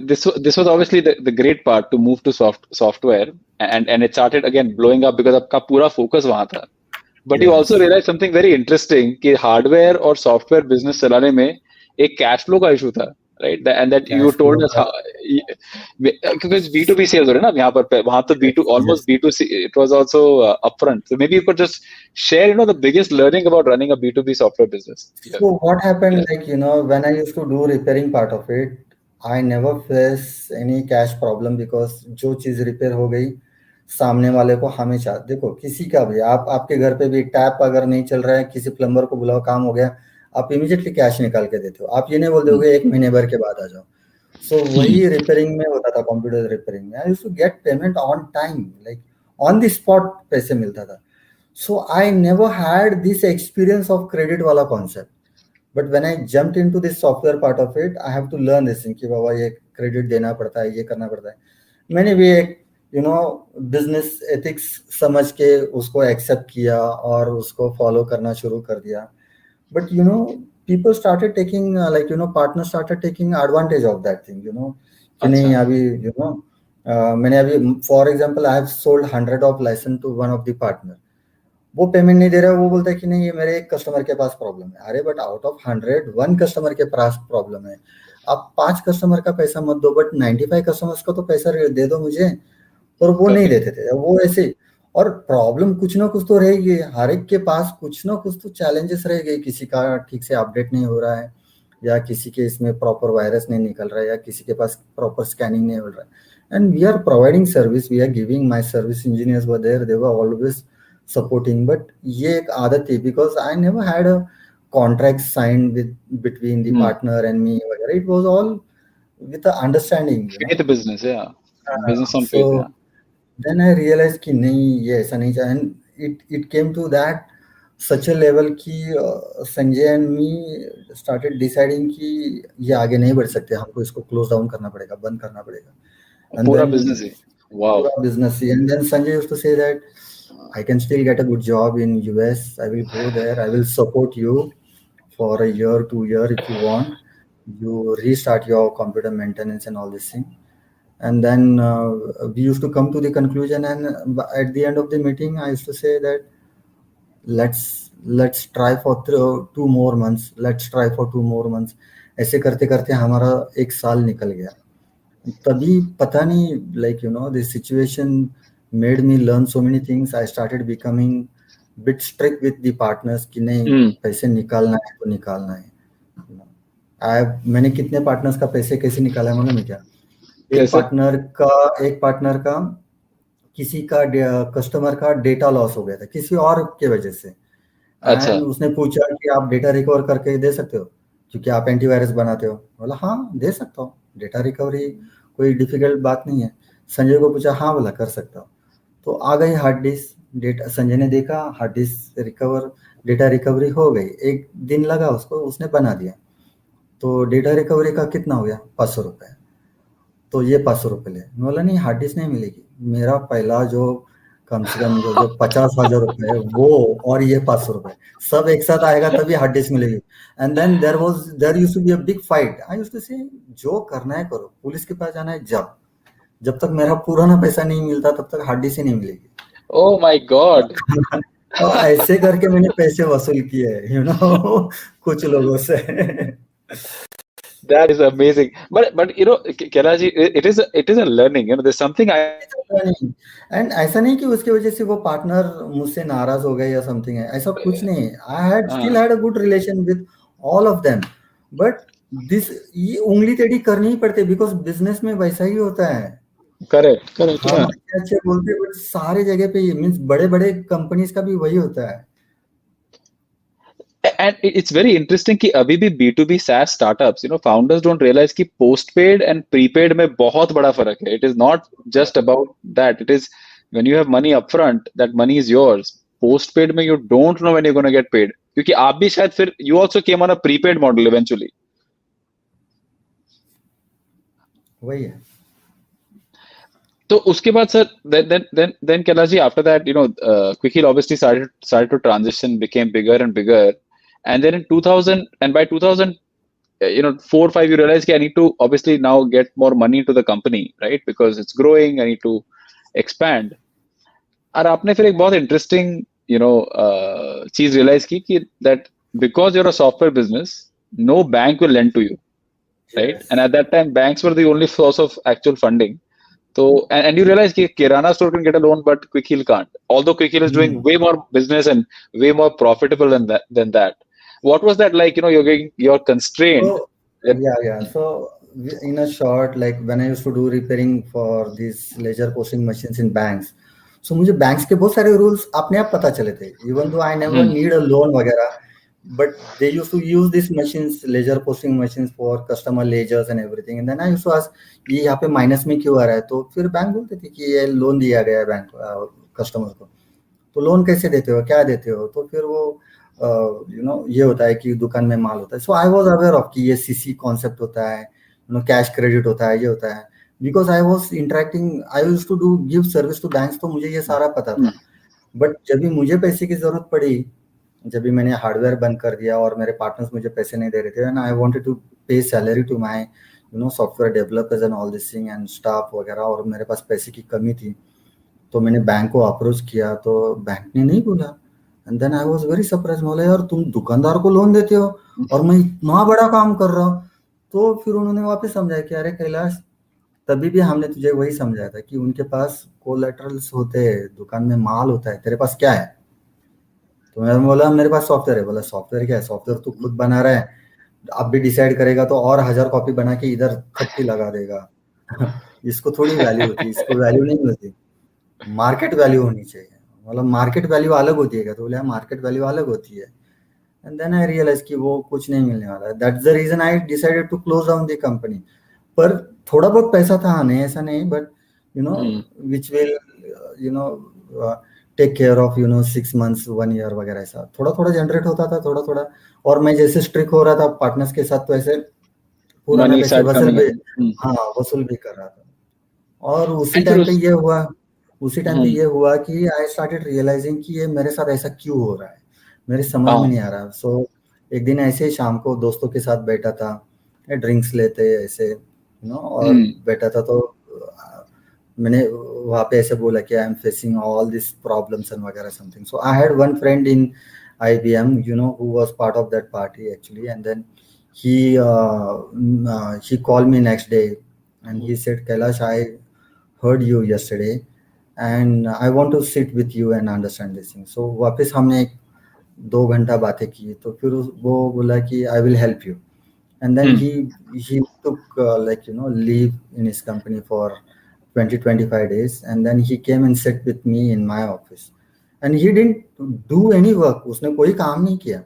this was obviously the great part to move to software, and it started again blowing up because आपका पूरा focus वहां था. But you also yes. realize something very interesting कि hardware और software business चलाने में एक cash flow का इशू था, right? And that you cash flow told us का. क्योंकि बी टू बी सेल्स हो रहे हैं ना यहाँ पर, वहां तो B to yes, almost yes. B to C, it was also upfront. So maybe you could just share the biggest learning about running a B to B software business. So what happened, like, when I used to do repairing part of it, I never face any cash problem, because जो चीज repair हो गई, सामने वाले को हमेशा देखो, किसी का भी, आप आपके घर पे भी टैप अगर नहीं चल रहा है, किसी प्लम्बर को बुलाओ, काम हो गया, आप इमीडिएटली कैश निकाल के देते हो. आप ये नहीं बोल दोगे 1 महीने भर के बाद आ जाओ. सो वही रिपेयरिंग में होता था, कंप्यूटर रिपेयरिंग में I used to get payment on time, like on the spot पैसे मिलता था. So I never had this experience of credit wala concept. But when I jumped into this software part of it, I have to learn this thing कि बाबा ये credit देना पड़ता है, ये करना पड़ता है. मैंने भी एक बिजनेस एथिक्स समझ के उसको एक्सेप्ट किया और उसको फॉलो करना शुरू कर दिया. But people started taking partners started taking advantage of that thing. कि अच्छा. नहीं अभी मैंने अभी for example I have sold 100 of license to one of the partner. वो पेमेंट नहीं दे रहा है, वो बोलता है कि नहीं ये मेरे एक कस्टमर के पास प्रॉब्लम है. अरे but out of 100 one customer के पास प्रॉब्लम है. आप 5 कस्टमर का पैसा मत दो, बट 95 कस्टमर्स का तो पैसा दे दो मुझे. और वो नहीं करेक्ट. देते थे वो ऐसे. और प्रॉब्लम कुछ ना कुछ तो रहेगी, हर एक के पास कुछ ना कुछ तो चैलेंजेस रह गए. किसी का ठीक से अपडेट नहीं हो रहा है, या किसी के इसमें प्रॉपर वायरस नहीं निकल रहा है, या किसी के पास प्रॉपर स्कैनिंग नहीं हो रहा है. And we are providing service, we are giving, my service engineers were there, they were always supporting. But ये एक आदत थी, because I never had a contract sign with between the partner and me वगैरह. It was all with understanding. Faith business है, business on so faith है. then I realized कि नहीं ये ऐसा नहीं चाहिए. And it came to that such a level कि Sanjay and me started deciding कि ये आगे नहीं बढ़ सकते, हमको इसको close down करना पड़ेगा, बंद करना पड़ेगा. And पूरा then बिजनेस है. वाओ. पूरा business. And then Sanjay used to say that I can still get a good job in US. I will go there. I will support you for a year, 2 year if you want. you restart your computer maintenance and all this thing. And then we used to come to the conclusion, and at the end of the meeting I used to say that let's try for 2 more months, let's try for 2 more months. ऐसे करते करते हमारा एक साल निकल गया. तभी पता नहीं, like the situation made me learn so many things. I started becoming bit strict with the partners कि नहीं, हम्म. पैसे निकालना है तो निकालना है. मैंने कितने पार्टनर्स का पैसे कैसे निकाला है मालूम है क्या? एक कैसे? पार्टनर का एक पार्टनर का किसी का कस्टमर का डेटा लॉस हो गया था किसी और के वजह से. अच्छा. एंड उसने पूछा कि आप डेटा रिकवर करके दे सकते हो क्योंकि आप एंटीवायरस बनाते हो. बोला हाँ दे सकता हूँ, डेटा रिकवरी कोई डिफिकल्ट बात नहीं है. संजय को पूछा, हाँ बोला कर सकता हूँ. तो आ गई हार्ड डिस्क. डेटा संजय ने देखा, hard disk recover, data recovery हो गई. एक दिन लगा उसको, उसने बना दिया. तो डेटा रिकवरी का कितना हो गया? 500 रुपये. तो ये 500 रुपये ले. मैं बोला नहीं हार्ड डिस्क नहीं मिलेगी. मेरा पहला जो कम से कम जो 50,000 रुपये है वो, और ये 500 रुपये सब एक साथ आएगा तभी हार्ड डिस्क मिलेगी. And then there use to be a big fight. I use to say जो करना है करो, पुलिस के पास जाना है जब जब तक मेरा पुराना पैसा नहीं मिलता तब तक हार्ड डिस्क ही नहीं मिलेगी. Oh my God. और ऐसे करके मैंने पैसे वसूल किए कुछ लोगों से. That is amazing. But Kailash ji, it is a learning. There's something I. नहीं. एंड ऐसा नहीं कि उसकी वजह से वो पार्टनर मुझसे नाराज हो गए या समथिंग है, ऐसा कुछ नहीं. I had still had a good relation with all of them. But this, ये उंगली टेढ़ी करनी ही पड़ती है बिकॉज बिजनेस में वैसा ही होता है. Correct. Correct. हम Yeah. अच्छे अच्छे बोलते हैं बट सारे जगह पे मीन्स बड़े बड़े कंपनीज का भी वही होता है. And it's very interesting कि अभी भी B2B SaaS startups, founders don't realize कि postpaid and prepaid में बहुत बड़ा फर्क है. It is not just about that. It is when you have money upfront, that money is yours. Postpaid में you don't know when you're going to get paid. क्योंकि आप भी शायद फिर you also came on a prepaid model eventually. वही है. तो उसके बाद sir, then Kailash ji, after that, Quick Heal obviously started to transition, became bigger and bigger, and then in 2000, and by 2000, 4 or 5, you realize that I need to obviously now get more money into the company, right? Because it's growing, I need to expand. और आपने फिर एक बहुत interesting, चीज realize की कि that because you're a software business, no bank will lend to you, right? Yes. And at that time, banks were the only source of actual funding. So, and you realize that Kirana store can get a loan, but Quick Heal can't. Although Quick Heal is doing way more business and way more profitable than that. What was that like? You're constrained. So yeah. So in a short, like when I used to do repairing for these ledger posting machines in banks, so मुझे banks के बहुत सारे rules अपने आप पता चले थे. Even though I never need a loan वगैरह, but they used to use these machines, ledger posting machines for customer ledgers and everything. And then I used to ask, ये यहाँ पे माइनस में क्यों आ रहा है? तो फिर बैंक बोलते थे कि ये लोन दिया गया है बैंक कस्टमर को. तो लोन कैसे देते हो, क्या देते हो? तो फिर वो ये होता है कि दुकान में माल होता है. सो आई वाज अवेयर ऑफ कि ये सीसी कॉन्सेप्ट होता है, कैश क्रेडिट होता है, ये होता है. Because I was interacting, I used to do give service to banks, तो मुझे ये सारा पता था. बट जब भी मुझे पैसे की जरूरत पड़ी, जब भी मैंने हार्डवेयर बंद कर दिया और मेरे पार्टनर्स मुझे पैसे नहीं दे रहे थे, and I wanted to pay salary to my software developers and all this thing and staff वगैरह, और मेरे पास पैसे की कमी थी, तो मैंने बैंक को अप्रोच किया. तो बैंक ने नहीं बोला. And then I was very surprise. बोला यार तुम दुकानदार को लोन देते हो और मैं इतना बड़ा काम कर रहा हूँ. तो फिर उन्होंने वापस समझाया कि अरे कैलाश, तभी भी हमने तुझे वही समझाया था कि उनके पास कोलैटरल्स होते हैं, दुकान में माल होता है, तेरे पास क्या है? तो मैं बोला मेरे पास सॉफ्टवेयर है. बोला सॉफ्टवेयर क्या है? सॉफ्टवेयर तू खुद बना रहा है, अब भी डिसाइड करेगा तो और 1000 कॉपी बना के इधर थप्पी लगा देगा. इसको थोड़ी वैल्यू होती है, इसको वैल्यू नहीं होती, मार्केट वैल्यू होनी चाहिए. मतलब मार्केट वैल्यू अलग होती है क्या? तो बोले मार्केट वैल्यू अलग होती है. एंड देन आई रियलाइज कि वो कुछ नहीं मिलने वाला है. That's the reason I decided to close down the company. पर थोड़ा बहुत पैसा था, नहीं ऐसा नहीं, but which will take care of 6 months 1 year वगैरह. ऐसा थोड़ा थोड़ा जनरेट होता था, थोड़ा थोड़ा. और मैं जैसे स्ट्रिक हो रहा था पार्टनर्स के साथ, तो ऐसे पुराना Money पैसे start coming in. वसूल भी कर रहा था. और उसी And फिर टाइम पे ये हम्म, हुआ कि आई स्टार्टेड रियलाइजिंग कि ये मेरे साथ ऐसा क्यों हो रहा है, मेरे समझ में हाँ, नहीं आ रहा. सो एक दिन ऐसे ही शाम को दोस्तों के साथ बैठा था, ड्रिंक्स लेते ऐसे और Hmm. बैठा था तो मैंने वहाँ पे ऐसे बोला कि I am facing all this problems and वगैरह something. So I had one friend in IBM, who was part of that party actually, and then he called me next day, and he said, Kailash, I heard you yesterday, and I want to sit with you and understand this thing. So वापस हमने 2 घंटा बातें की, तो फिर वो बोला कि I will help you. And then Hmm. he took leave in his company for 20-25 days, and then he came and sat with me in my office, and he didn't do any work. उसने कोई काम नहीं किया,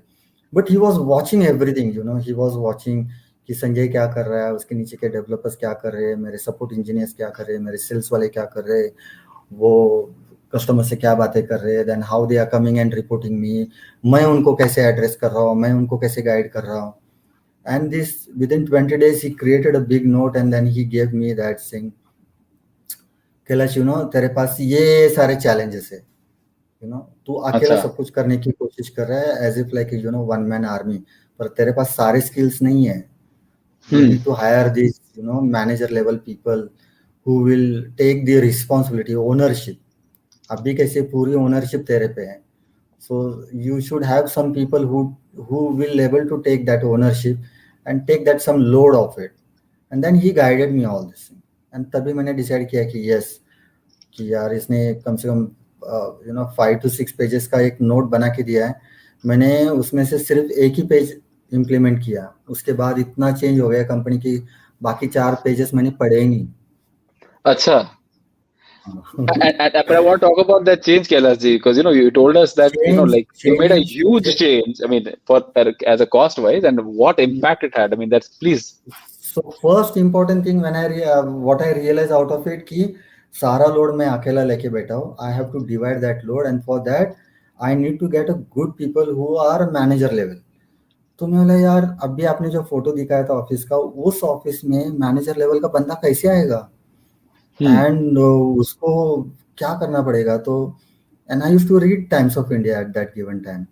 but he was watching everything. He was watching कि संजय क्या कर रहा है, उसके नीचे के डेवलपर्स क्या कर रहे हैं, मेरे सपोर्ट इंजीनियर्स क्या कर रहे हैं, मेरे सेल्स वाले क्या कर रहे हैं, वो कस्टमर से क्या बातें कर रहे हैं, then how they are coming and reporting me, मैं उनको कैसे एड्रेस कर रहा हूँ, मैं उनको कैसे गाइड कर रहा हूँ. And this, within 20 days, he created a big note, and then he gave me that saying, Kailash, तेरे पास ये सारे challenges है. तू अकेला अच्छा. सब कुछ करने की कोशिश कर रहा है, as if like one man army, पर तेरे पास सारे स्किल्स नहीं है. You Hmm. need to hire these manager level people who will take the responsibility, ownership. अभी कैसे पूरी ओनरशिप तेरे पे है. So you should have some people who will able to take that ownership and take that some load of it. And then he guided me all this. And तभी मैंने decide किया कि यस, कि यार इसने कम से कम 5 to 6 पेजेस का एक नोट बना के दिया है. मैंने उसमें से सिर्फ एक ही पेज इम्प्लीमेंट किया, उसके बाद इतना चेंज हो गया कंपनी की, बाकी 4 पेजेस मैंने पढ़े ही नहीं. अच्छा. But I want to talk about that change, Kailash ji, because you told us that change like you made a change huge change. I mean, for as a cost wise, and what impact it had. I mean, that's please. So first important thing when what I realized out of it कि सारा load मैं अकेला लेके बैठा हूँ. I have to divide that load, and for that I need to get a good people who are manager level. तो मैं बोला यार, अभी आपने जो फोटो दिखाया था ऑफिस का, उस ऑफिस में मैनेजर लेवल का बंदा कैसे आएगा, Hmm. एंड उसको क्या करना पड़ेगा. तो and I used to read Times of India at that given time.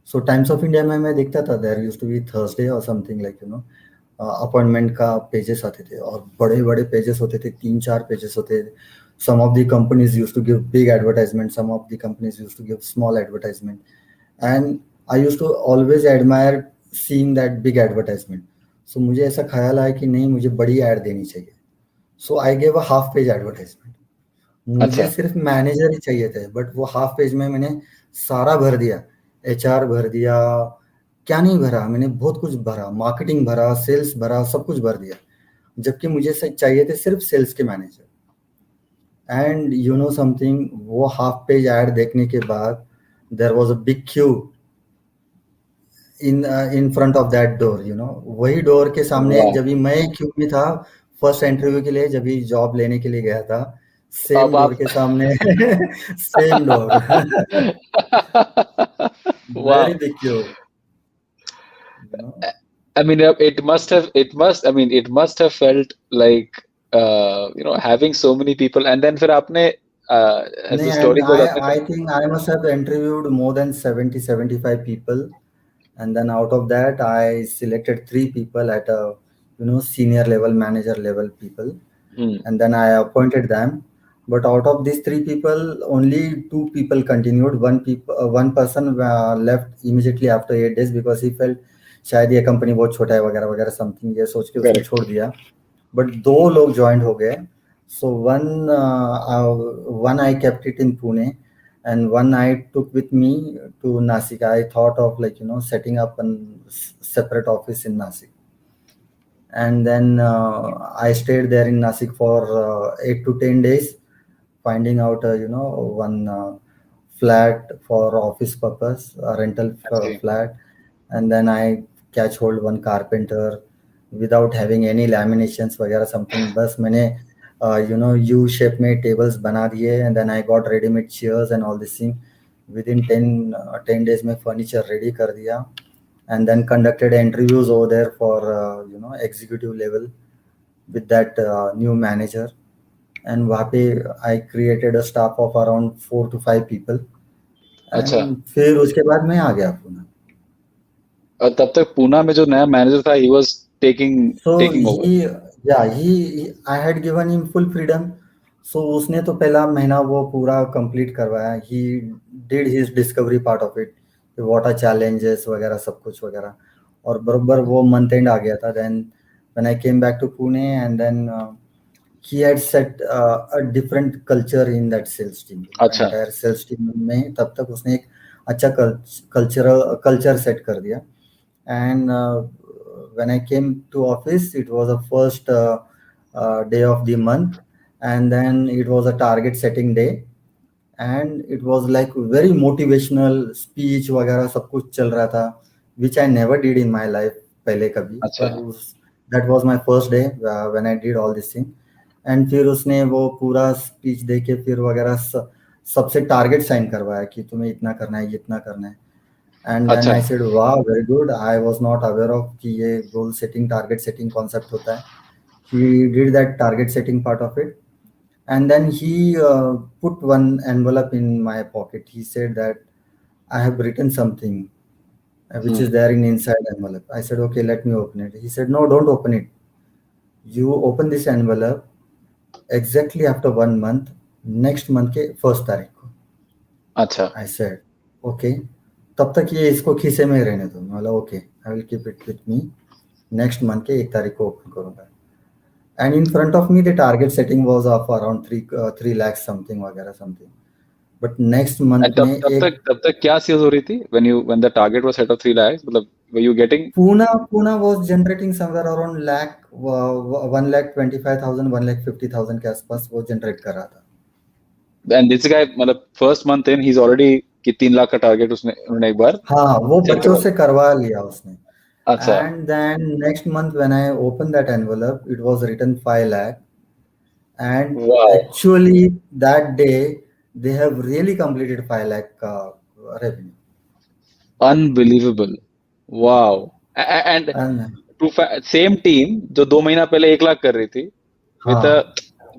So Times of India में मैं देखता था, there used to be Thursday और समथिंग लाइक अपॉइंटमेंट का पेजेस आते थे, और बड़े बड़े पेजेस होते थे, 3-4 पेजेस होते थे. Some of the companies used to give big advertisement, some of the companies used to give small advertisement, and I used to always admire seeing that big advertisement. So मुझे ऐसा ख्याल आया कि नहीं, मुझे बड़ी ऐड देनी चाहिए. So I gave a half page advertisement. मुझे अच्छा. सिर्फ मैनेजर ही चाहिए थे, बट वो हाफ पेज में मैंने सारा भर दिया. HR भर दिया, क्या नहीं भरा, मैंने बहुत कुछ भरा, मार्केटिंग भरा, सेल्स भरा, सब कुछ भर दिया, जबकि मुझे चाहिए थे सिर्फ सेल्स के मैनेजर. एंड समथिंग, वो हाफ पेज ऐड देखने के बाद there was a big queue in front of that door. वही डोर के सामने, Wow. जब भी मैं क्यू में था फर्स्ट इंटरव्यू के लिए, जब भी जॉब लेने के लिए गया था, सेम अब डोर आप. के सामने same door. Very Wow. Big Q. you know I mean, I mean, it must have felt like, having so many people, and then फिर आपने, as नहीं, the and story goes, आपने I think I must have interviewed more than 70-75 people, and then out of that I selected 3 people at a senior level, manager level people, Hmm. and then I appointed them. But out of these 3 people, only 2 people continued. One person left immediately after 8 days because he felt शायद ये company बहुत छोटा है वगैरह वगैरह something, ये सोच के उसने Correct. छोड़ दिया. बट 2 लोग ज्वाइंट हो गए. So one I kept it in Pune, and one I took with me to Nasik. I thought of setting up a separate office in Nasik, and then I stayed there in Nasik for 8 to 10 days, finding out one flat for office purpose, a rental I see. flat, and then I catch hold one carpenter without having any laminations वगैरह something. बस मैंने U shape में tables बना दिए, and then I got ready-made chairs and all this thing. Within 10 days में furniture ready कर दिया, and then conducted interviews over there for executive level with that new manager. And वहाँ पे I created a staff of around 4 to 5 people, अच्छा. and फिर उसके बाद मैं आ गया पुणे. और तब तक पूना में जो नया मैनेजर था, he was So taking over. yeah, I had given him full freedom. So उसने तो पहला महीना वो पूरा कंप्लीट करवाया. He did his discovery part of it. What are challenges वगैरह सब कुछ वगैरह. और बरोबर वो मंथ एंड आ गया था. Then when I came back to Pune, and then he had set a different culture in that sales team. अच्छा. Entire sales team में तब तक उसने एक अच्छा culture set कर दिया. And when I came to office, it was the first day of the month, and then it was a target setting day, and it was like very motivational speech वगैरह सब कुछ चल रहा था, which I never did in my life पहले कभी. अच्छा. But that was my first day when I did all this thing. And फिर उसने वो पूरा स्पीच दे के फिर वगैरह सबसे टारगेट साइन करवाया कि तुम्हें इतना करना है, इतना करना है. And then अच्छा. I said, wow, very good. I was not aware of कि ये goal setting, target setting concept होता है. He did that target setting part of it. And then he put one envelope in my pocket. He said that I have written something which Hmm. is there in inside envelope. I said, okay, let me open it. He said, no, don't open it. You open this envelope exactly after 1 month, next month के first तारीख को. अच्छा. I said, okay. तब तक ये इसको खीसे में ही रहने दो. मैं बोला okay, I will keep it with me. Next month के 1 तारीख को ओपन करूंगा. And in front of me the target setting was of around 3 lakh something वगैरह something. But next And month में एक तब तक क्या सेल्स हो रही थी when the target was set of 3 lakhs? मतलब were you getting? Poona was generating somewhere around lakh 1,25,000 1,50,000 के आसपास वो जनरेट कर रहा था. And this guy मतलब first month in he's already कि 3 लाख का टारगेट उसने उन्होंने एक बार हाँ, वो सेट बच्चों करवा से करवा लिया उसने. दिया. अच्छा. And then next month when I opened that envelope, it was written 5 lakh. And Wow. actually that day they have really completed 5 lakh revenue. Unbelievable. Wow. And And same team जो 2 महीना पहले 1 लाख कर रही थी with a हाँ,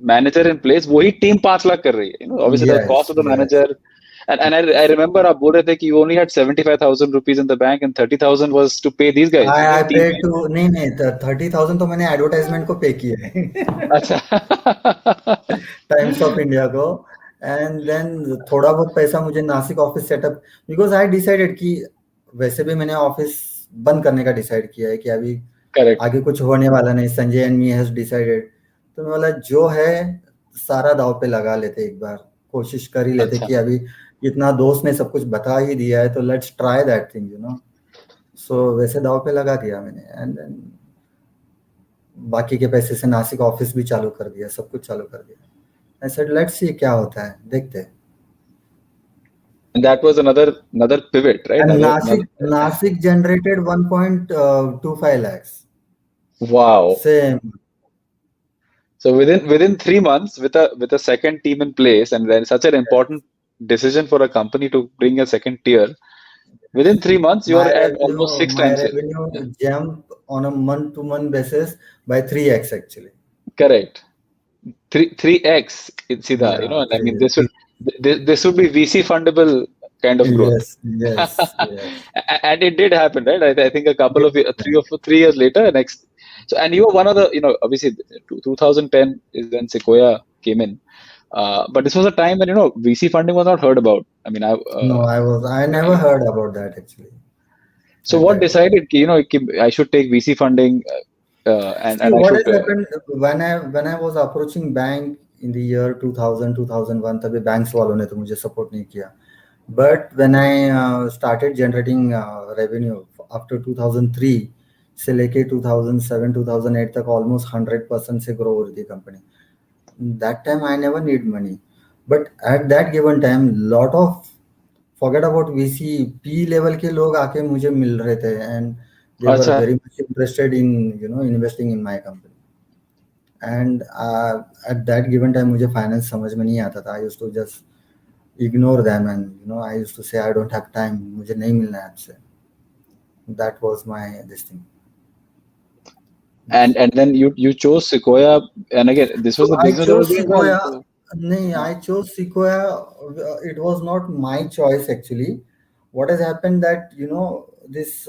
manager in place, वही team 5 lakh कर रही है. Obviously the cost yes, of the yes. manager. And I remember आप बोल रहे थे कि you only had 75,000 rupees in the bank and 30,000 was to pay these guys. I Team paid पे. to नहीं 30,000 तो मैंने एडवर्टाइजमेंट को पे किया है. अच्छा. टाइम्स ऑफ इंडिया को. एंड देन थोड़ा बहुत पैसा मुझे Nashik office setup, because I decided कि वैसे भी मैंने ऑफिस बंद करने का डिसाइड किया है कि अभी Correct. आगे कुछ होने वाला नहीं. Sanjay and me has decided. तो मैं बोला जो है सारा दाव पे लगा लेते, एक बार कोशिश कर ही लेते अच्छा. कि अभी इतना दोस्त ने सब कुछ बता ही दिया है तो लेट्स ट्राई दैट थिंग सो वैसे दाव पे लगा दिया मैंने. एंड देन बाकी के पैसे से नासिक ऑफिस भी चालू कर दिया, सब कुछ चालू कर दिया. आई सेड लेट्स सी क्या होता है, देखते हैं. And that was another pivot, right? And Another. Nasik generated 1.25 lakhs. Wow. Same. So within 3 months, with a second team in place, and then such an important decision for a company to bring a second tier, within 3 months you are at almost six My times it. revenue jumped on a month to month basis by 3x actually. Correct. Three x सीधा, Yeah, and I mean 3. this would be VC fundable kind of growth. Yes, yes, yes. And it did happen, right? I think a couple of 3 years later, next. So, and you were one of the, obviously 2010 is when Sequoia came in. But this was a time when, VC funding was not heard about. I mean, No, I never heard about that actually so at what that time. decided, I should take VC funding, See, and I what should, has happened when I was approaching bank in the year 2000 2001, तभी banks वालों ने तो मुझे support नहीं किया. But when I started generating revenue after 2003 से लेके 2007 2008 तक almost 100% से grow हो रही थी company. That time I never need money. But at that given time, lot of forget about VC P level के लोग आके मुझे मिल रहे थे and they were अच्छा. very much interested in investing in my company. And at that given time मुझे finance समझ में नहीं आता था. I used to just ignore them and I used to say I don't have time, मुझे नहीं मिलना है आपसे. That was my this thing. And then you chose Sequoia, and again, this was So the I business that was chose doing well. Sequoia. So, नहीं, I chose Sequoia. It was not my choice actually. What has happened that this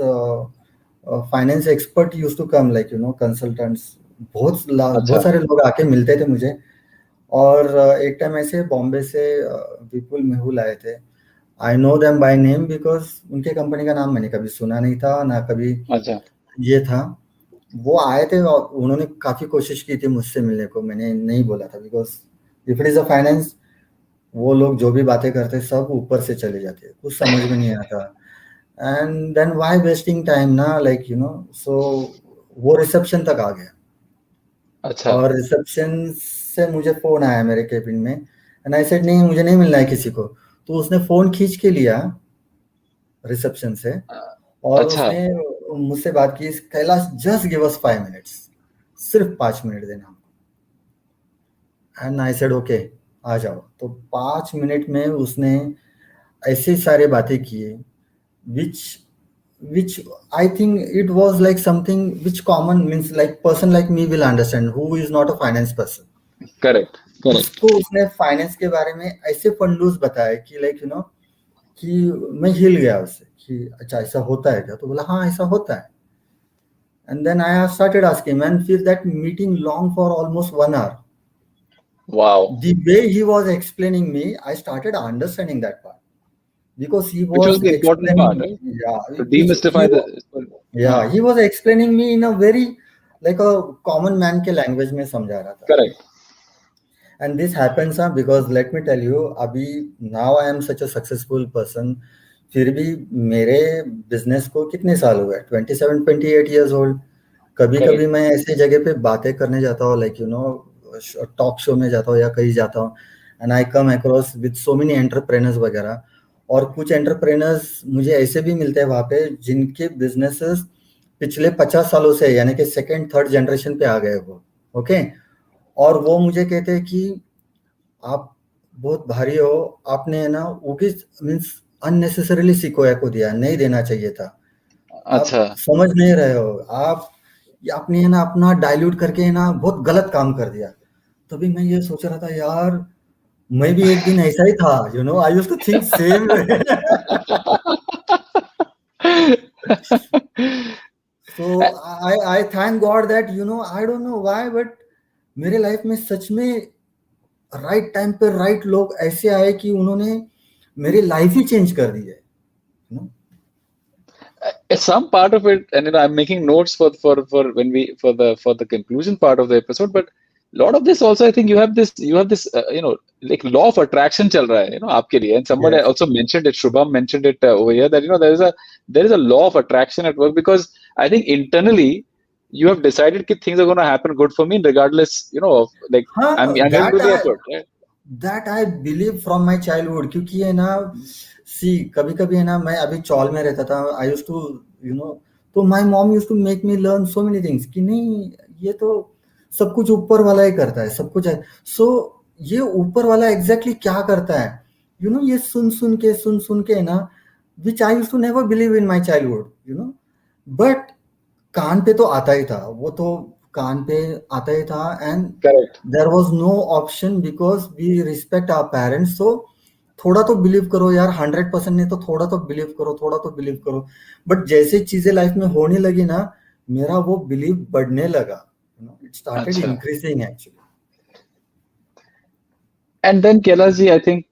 finance expert use to come, like consultants, बहुत अच्छा सारे लोग आके मिलते थे मुझे। और एक टाइम ऐसे बॉम्बे से विपुल मेहुल आए थे। I know them by name because उनके कंपनी का नाम मैंने कभी सुना नहीं था ना कभी अच्छा ये था। वो आए थे और उन्होंने काफी कोशिश की थी मुझसे मिलने को, मैंने नहीं बोला था because if it is a finance, वो लोग जो भी बातें करते सब ऊपर से चले जाते, कुछ समझ में नहीं आता। And then why wasting time ना, लाइक सो वो रिसेप्शन तक आ गया। अच्छा और रिसेप्शन से मुझे फोन आया मेरे केबिन में, एंड आई सेड नहीं, मुझे नहीं मिलना है किसी को। तो उसने फोन खींच के लिया रिसेप्शन से, और अच्छा उसने मुझसे बात की, Kailash just give us 5 minutes, सिर्फ 5 मिनट देना। एंड आई सेड ओके, आ जाओ। तो 5 मिनट में उसने ऐसे सारे बातें किए, विच which I think it was like something which common means like person like me will understand who is not a finance person. Correct correct उसको उसने फाइनेंस के बारे में ऐसे फंडूस बताया कि लाइक कि मैं हिल गया उससे कि अच्छा ऐसा होता है क्या, तो बोला हाँ ऐसा होता है। And then I started asking, and फिर that meeting long for almost 1 hour. Wow The way he was explaining me, I started understanding that part because he which was was the important part, explaining, right? yeah, To which demystify the yeah, he was explaining me in a very like a common man के language में समझा रहा था। correct And this happens because let me tell you, अभी now I am such a successful person, फिर भी मेरे business को कितने साल हो गए, 27 28 years old। कभी कभी correct मैं ऐसे जगह पे बातें करने जाता हूँ, लाइक टॉक शो में जाता हूँ या कहीं जाता हूँ, and I come across with so many entrepreneurs वगैरह। और कुछ एंटरप्रेनर्स मुझे ऐसे भी मिलते हैं वहाँ पे जिनके बिजनेसेस पिछले 50 सालों से, यानी कि सेकेंड थर्ड जनरेशन पे आ गए वो। ओके। और वो मुझे कहते हैं कि आप बहुत भारी हो, आपने है ना वो किस मीन्स अननेसेसरीली सिकोया को दिया, नहीं देना चाहिए था, आप अच्छा समझ नहीं रहे हो, आप आपने है ना अपना डाइल्यूट करके है ना बहुत गलत काम कर दिया। तभी मैं ये सोच रहा था यार, मैं भी एक दिन ऐसा ही था, I used to think same way. So I thank God that I don't know why but मेरे लाइफ में सच में राइट टाइम पे राइट लोग ऐसे आए कि उन्होंने मेरी लाइफ ही चेंज कर दी है। some part of it, and I'm making notes for when we for the conclusion part of the episode. But a lot of this also, I think you have this like law of attraction chal raha hai, आपके लिए. And somebody Yes. also mentioned it. Shubham mentioned it over here that there is a law of attraction at work because I think internally you have decided that things are going to happen good for me regardless, of like हाँ, I'm going to do the effort. Right? That I believe from my childhood, क्योंकि है ना सी कभी कभी है ना, मैं अभी चौल में रहता था, I use to you know तो my mom use to make me learn so many things कि नहीं, ये तो सब कुछ ऊपर वाला ही करता है, सब कुछ है। सो ये ऊपर वाला एग्जैक्टली क्या करता है, ये सुन सुन के ना, which I use to never believe in my childhood, but कान पे तो आता ही था, वो तो कान पे आता ही था। And Correct. There was no option because we respect our parents. तो थोड़ा तो बिलीव करो यार, 100% नहीं तो थोड़ा तो बिलीव करो, थोड़ा तो बिलीव करो। बट जैसे चीजें लाइफ में होने लगी ना, मेरा वो बिलीव बढ़ने लगा, इट स्टार्टेड अच्छा. Increasing actually. And then Kailash I think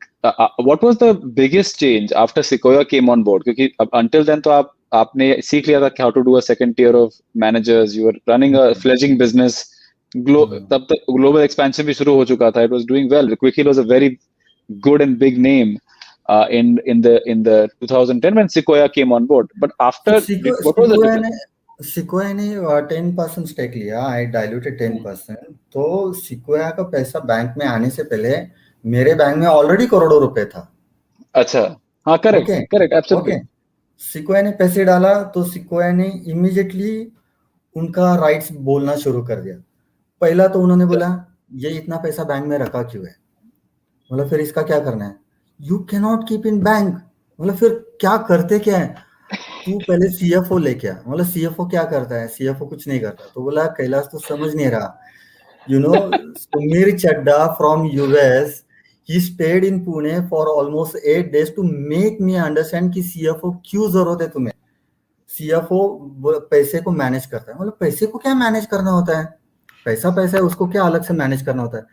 what was the biggest change after Sequoia came on board? क्योंकि until then तो आपने सीख लिया था how to do a second tier of managers. You were running a fledgling business. तब तक global expansion भी शुरू हो चुका था. It was doing well. Quickly was a very good and big name in the 2010 when Sequoia came on board. But तो after, what was the difference? Sequoia ने 10% stake लिया, आई डाइल्यूटेड 10%। तो सिकोया का पैसा बैंक में आने से पहले मेरे बैंक में ऑलरेडी करोड़ों रुपए था। अच्छा हाँ correct okay. Correct okay. Absolutely sequoia ने पैसे डाला तो सिकोया ने इमीडिएटली उनका राइट्स बोलना शुरू कर दिया। पहला तो उन्होंने बोला ये इतना पैसा बैंक में रखा क्यों है, मतलब फिर इसका क्या करना है, you can not keep in bank, मतलब फिर क्या करते क्या है, तू पहले सीएफओ लेके आ। मतलब सीएफओ क्या करता है, सीएफओ कुछ नहीं करता। तो बोला कैलाश तो समझ नहीं रहा, Sumeer Chadha from US, he stayed in Pune for almost 8 days to make me understand कि सीएफओ क्यों जरूरत है तुम्हें। सीएफओ पैसे को मैनेज करता है। मतलब पैसे को क्या मैनेज करना होता है, पैसा पैसा है, उसको क्या अलग से मैनेज करना होता है।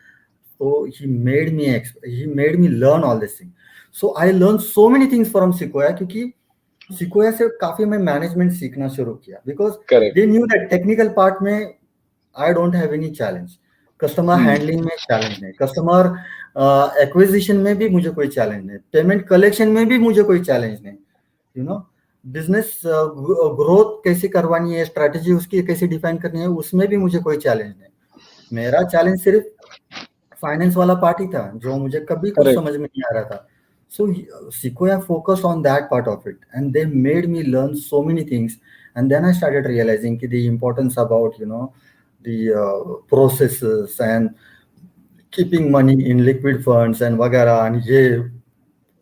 तो he made me learn all this thing. So I learned so many things from Sequoia, क्योंकि सिकोया से काफी मैं मैनेजमेंट सीखना शुरू किया, because correct. They knew that technical part में I don't have any challenge, customer hmm. Handling में challenge नहीं, कस्टमर एक्विजिशन में भी मुझे कोई चैलेंज नहीं, पेमेंट कलेक्शन में भी मुझे कोई चैलेंज नहीं, यू नो, बिजनेस ग्रोथ कैसे करवानी है, स्ट्रेटेजी उसकी कैसे डिफाइन करनी है, उसमें भी मुझे कोई चैलेंज नहीं। मेरा चैलेंज सिर्फ फाइनेंस वाला पार्ट ही था, जो मुझे कभी कुछ करेक्ट। समझ में नहीं आ रहा था। So Sequoia focused on that part of it, and they made me learn so many things. And then I started realizing the importance about, the processes and keeping money in liquid funds and वगैरह, and ये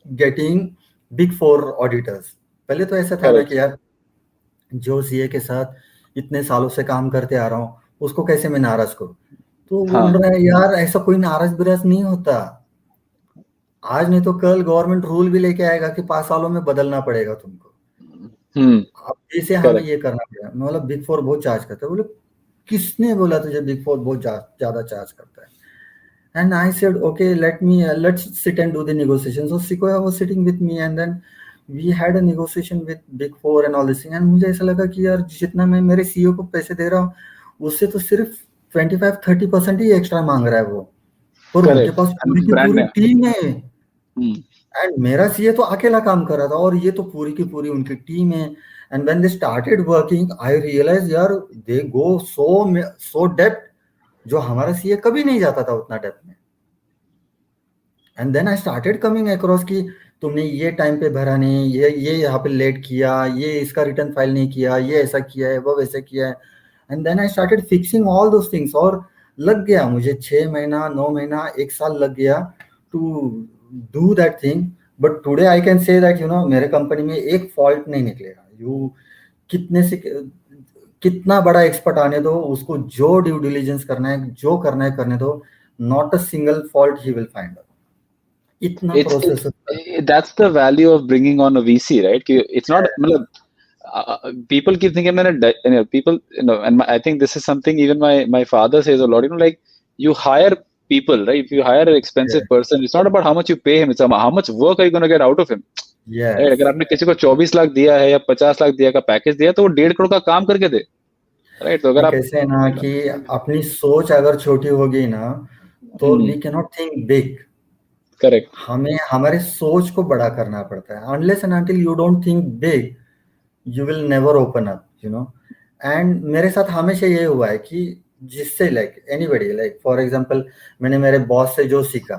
getting big four auditors. पहले तो ऐसा था ना correct. कि यार, जो सीए के साथ इतने सालों से काम करते आ रहा हूँ, उसको कैसे मैं नाराज करूँ। तो वो बोल हाँ। रहा है यार, ऐसा कोई नाराज बिराज नहीं होता, आज नहीं तो कल गवर्नमेंट रूल भी लेके आएगा कि 5 सालों में बदलना पड़ेगा तुमको, हम्म। अब इसे हमें करेक्ट। ये करना पड़ेगा। मैं बोला बिग फोर बहुत चार्ज करता है। बोले किसने बोला तुझे बिग फोर बहुत ज्यादा चार्ज करता है। And I said okay, let's sit and do the negotiation. So Sequoia was sitting with me, and then we had a negotiation with big four and all this thing. And मुझे ऐसा लगा कि यार, जितना मैं मेरे सीईओ को पैसे दे रहा हूँ, उससे तो सिर्फ 25-30% ही एक्स्ट्रा मांग रहा है वो, पर उनके करेक्ट। पास पूरी की ब्रांड पूरी ने। टीम है। हम्म। एंड मेरा सीए तो अकेला काम कर रहा था, और ये तो पूरी की पूरी उनकी टीम है। And when they started working, I realize यार, दे गो सो डेप्थ, जो हमारा सीए कभी नहीं जाता था उतना डेप्थ में। And then I started coming across कि तुमने ये टाइम पे भरा नहीं, ये यहाँ पे लेट किया, ये इसका रिटर्न फाइल नहीं किया, ये ऐसा किया है, वो वैसे किया है। And then I started fixing all those things, और लग गया मुझे 6 महीना, 9 महीना, 1 साल लग गया to do that thing. But today I can say that, मेरे कंपनी में एक फॉल्ट नहीं निकलेगा। यू कितने से कितना बड़ा एक्सपर्ट आने दो उसको, जो ड्यू डिलीजेंस करना है, जो करना है करने दो, not a single fault he will find. इतना it's प्रोसेस होता है। that's the value of bringing on a VC, right? कि it's not मतलब people keep thinking people, and I think this is something even my father says a lot, like you hire people, right? If you hire an expensive person, it's not about how much you pay him, it's about how much work are you going to get out of him, right? Yes, अगर आपने किसी को 24 लाख दिया है या 50 लाख दिया का package दिया, तो वो 1.5 करोड़ का काम करके दे, राइट? तो अगर वो आप कैसे है ना कि अपनी सोच अगर छोटी होगी ना, तो we can not think big. Correct. हमें हमारे सोच को बड़ा करना पड़ता है। Unless and until you don't think big, you will never open up, and मेरे साथ हमेशा ये हुआ है कि जिससे, like anybody, like for example, मैंने मेरे बॉस से जो सीखा,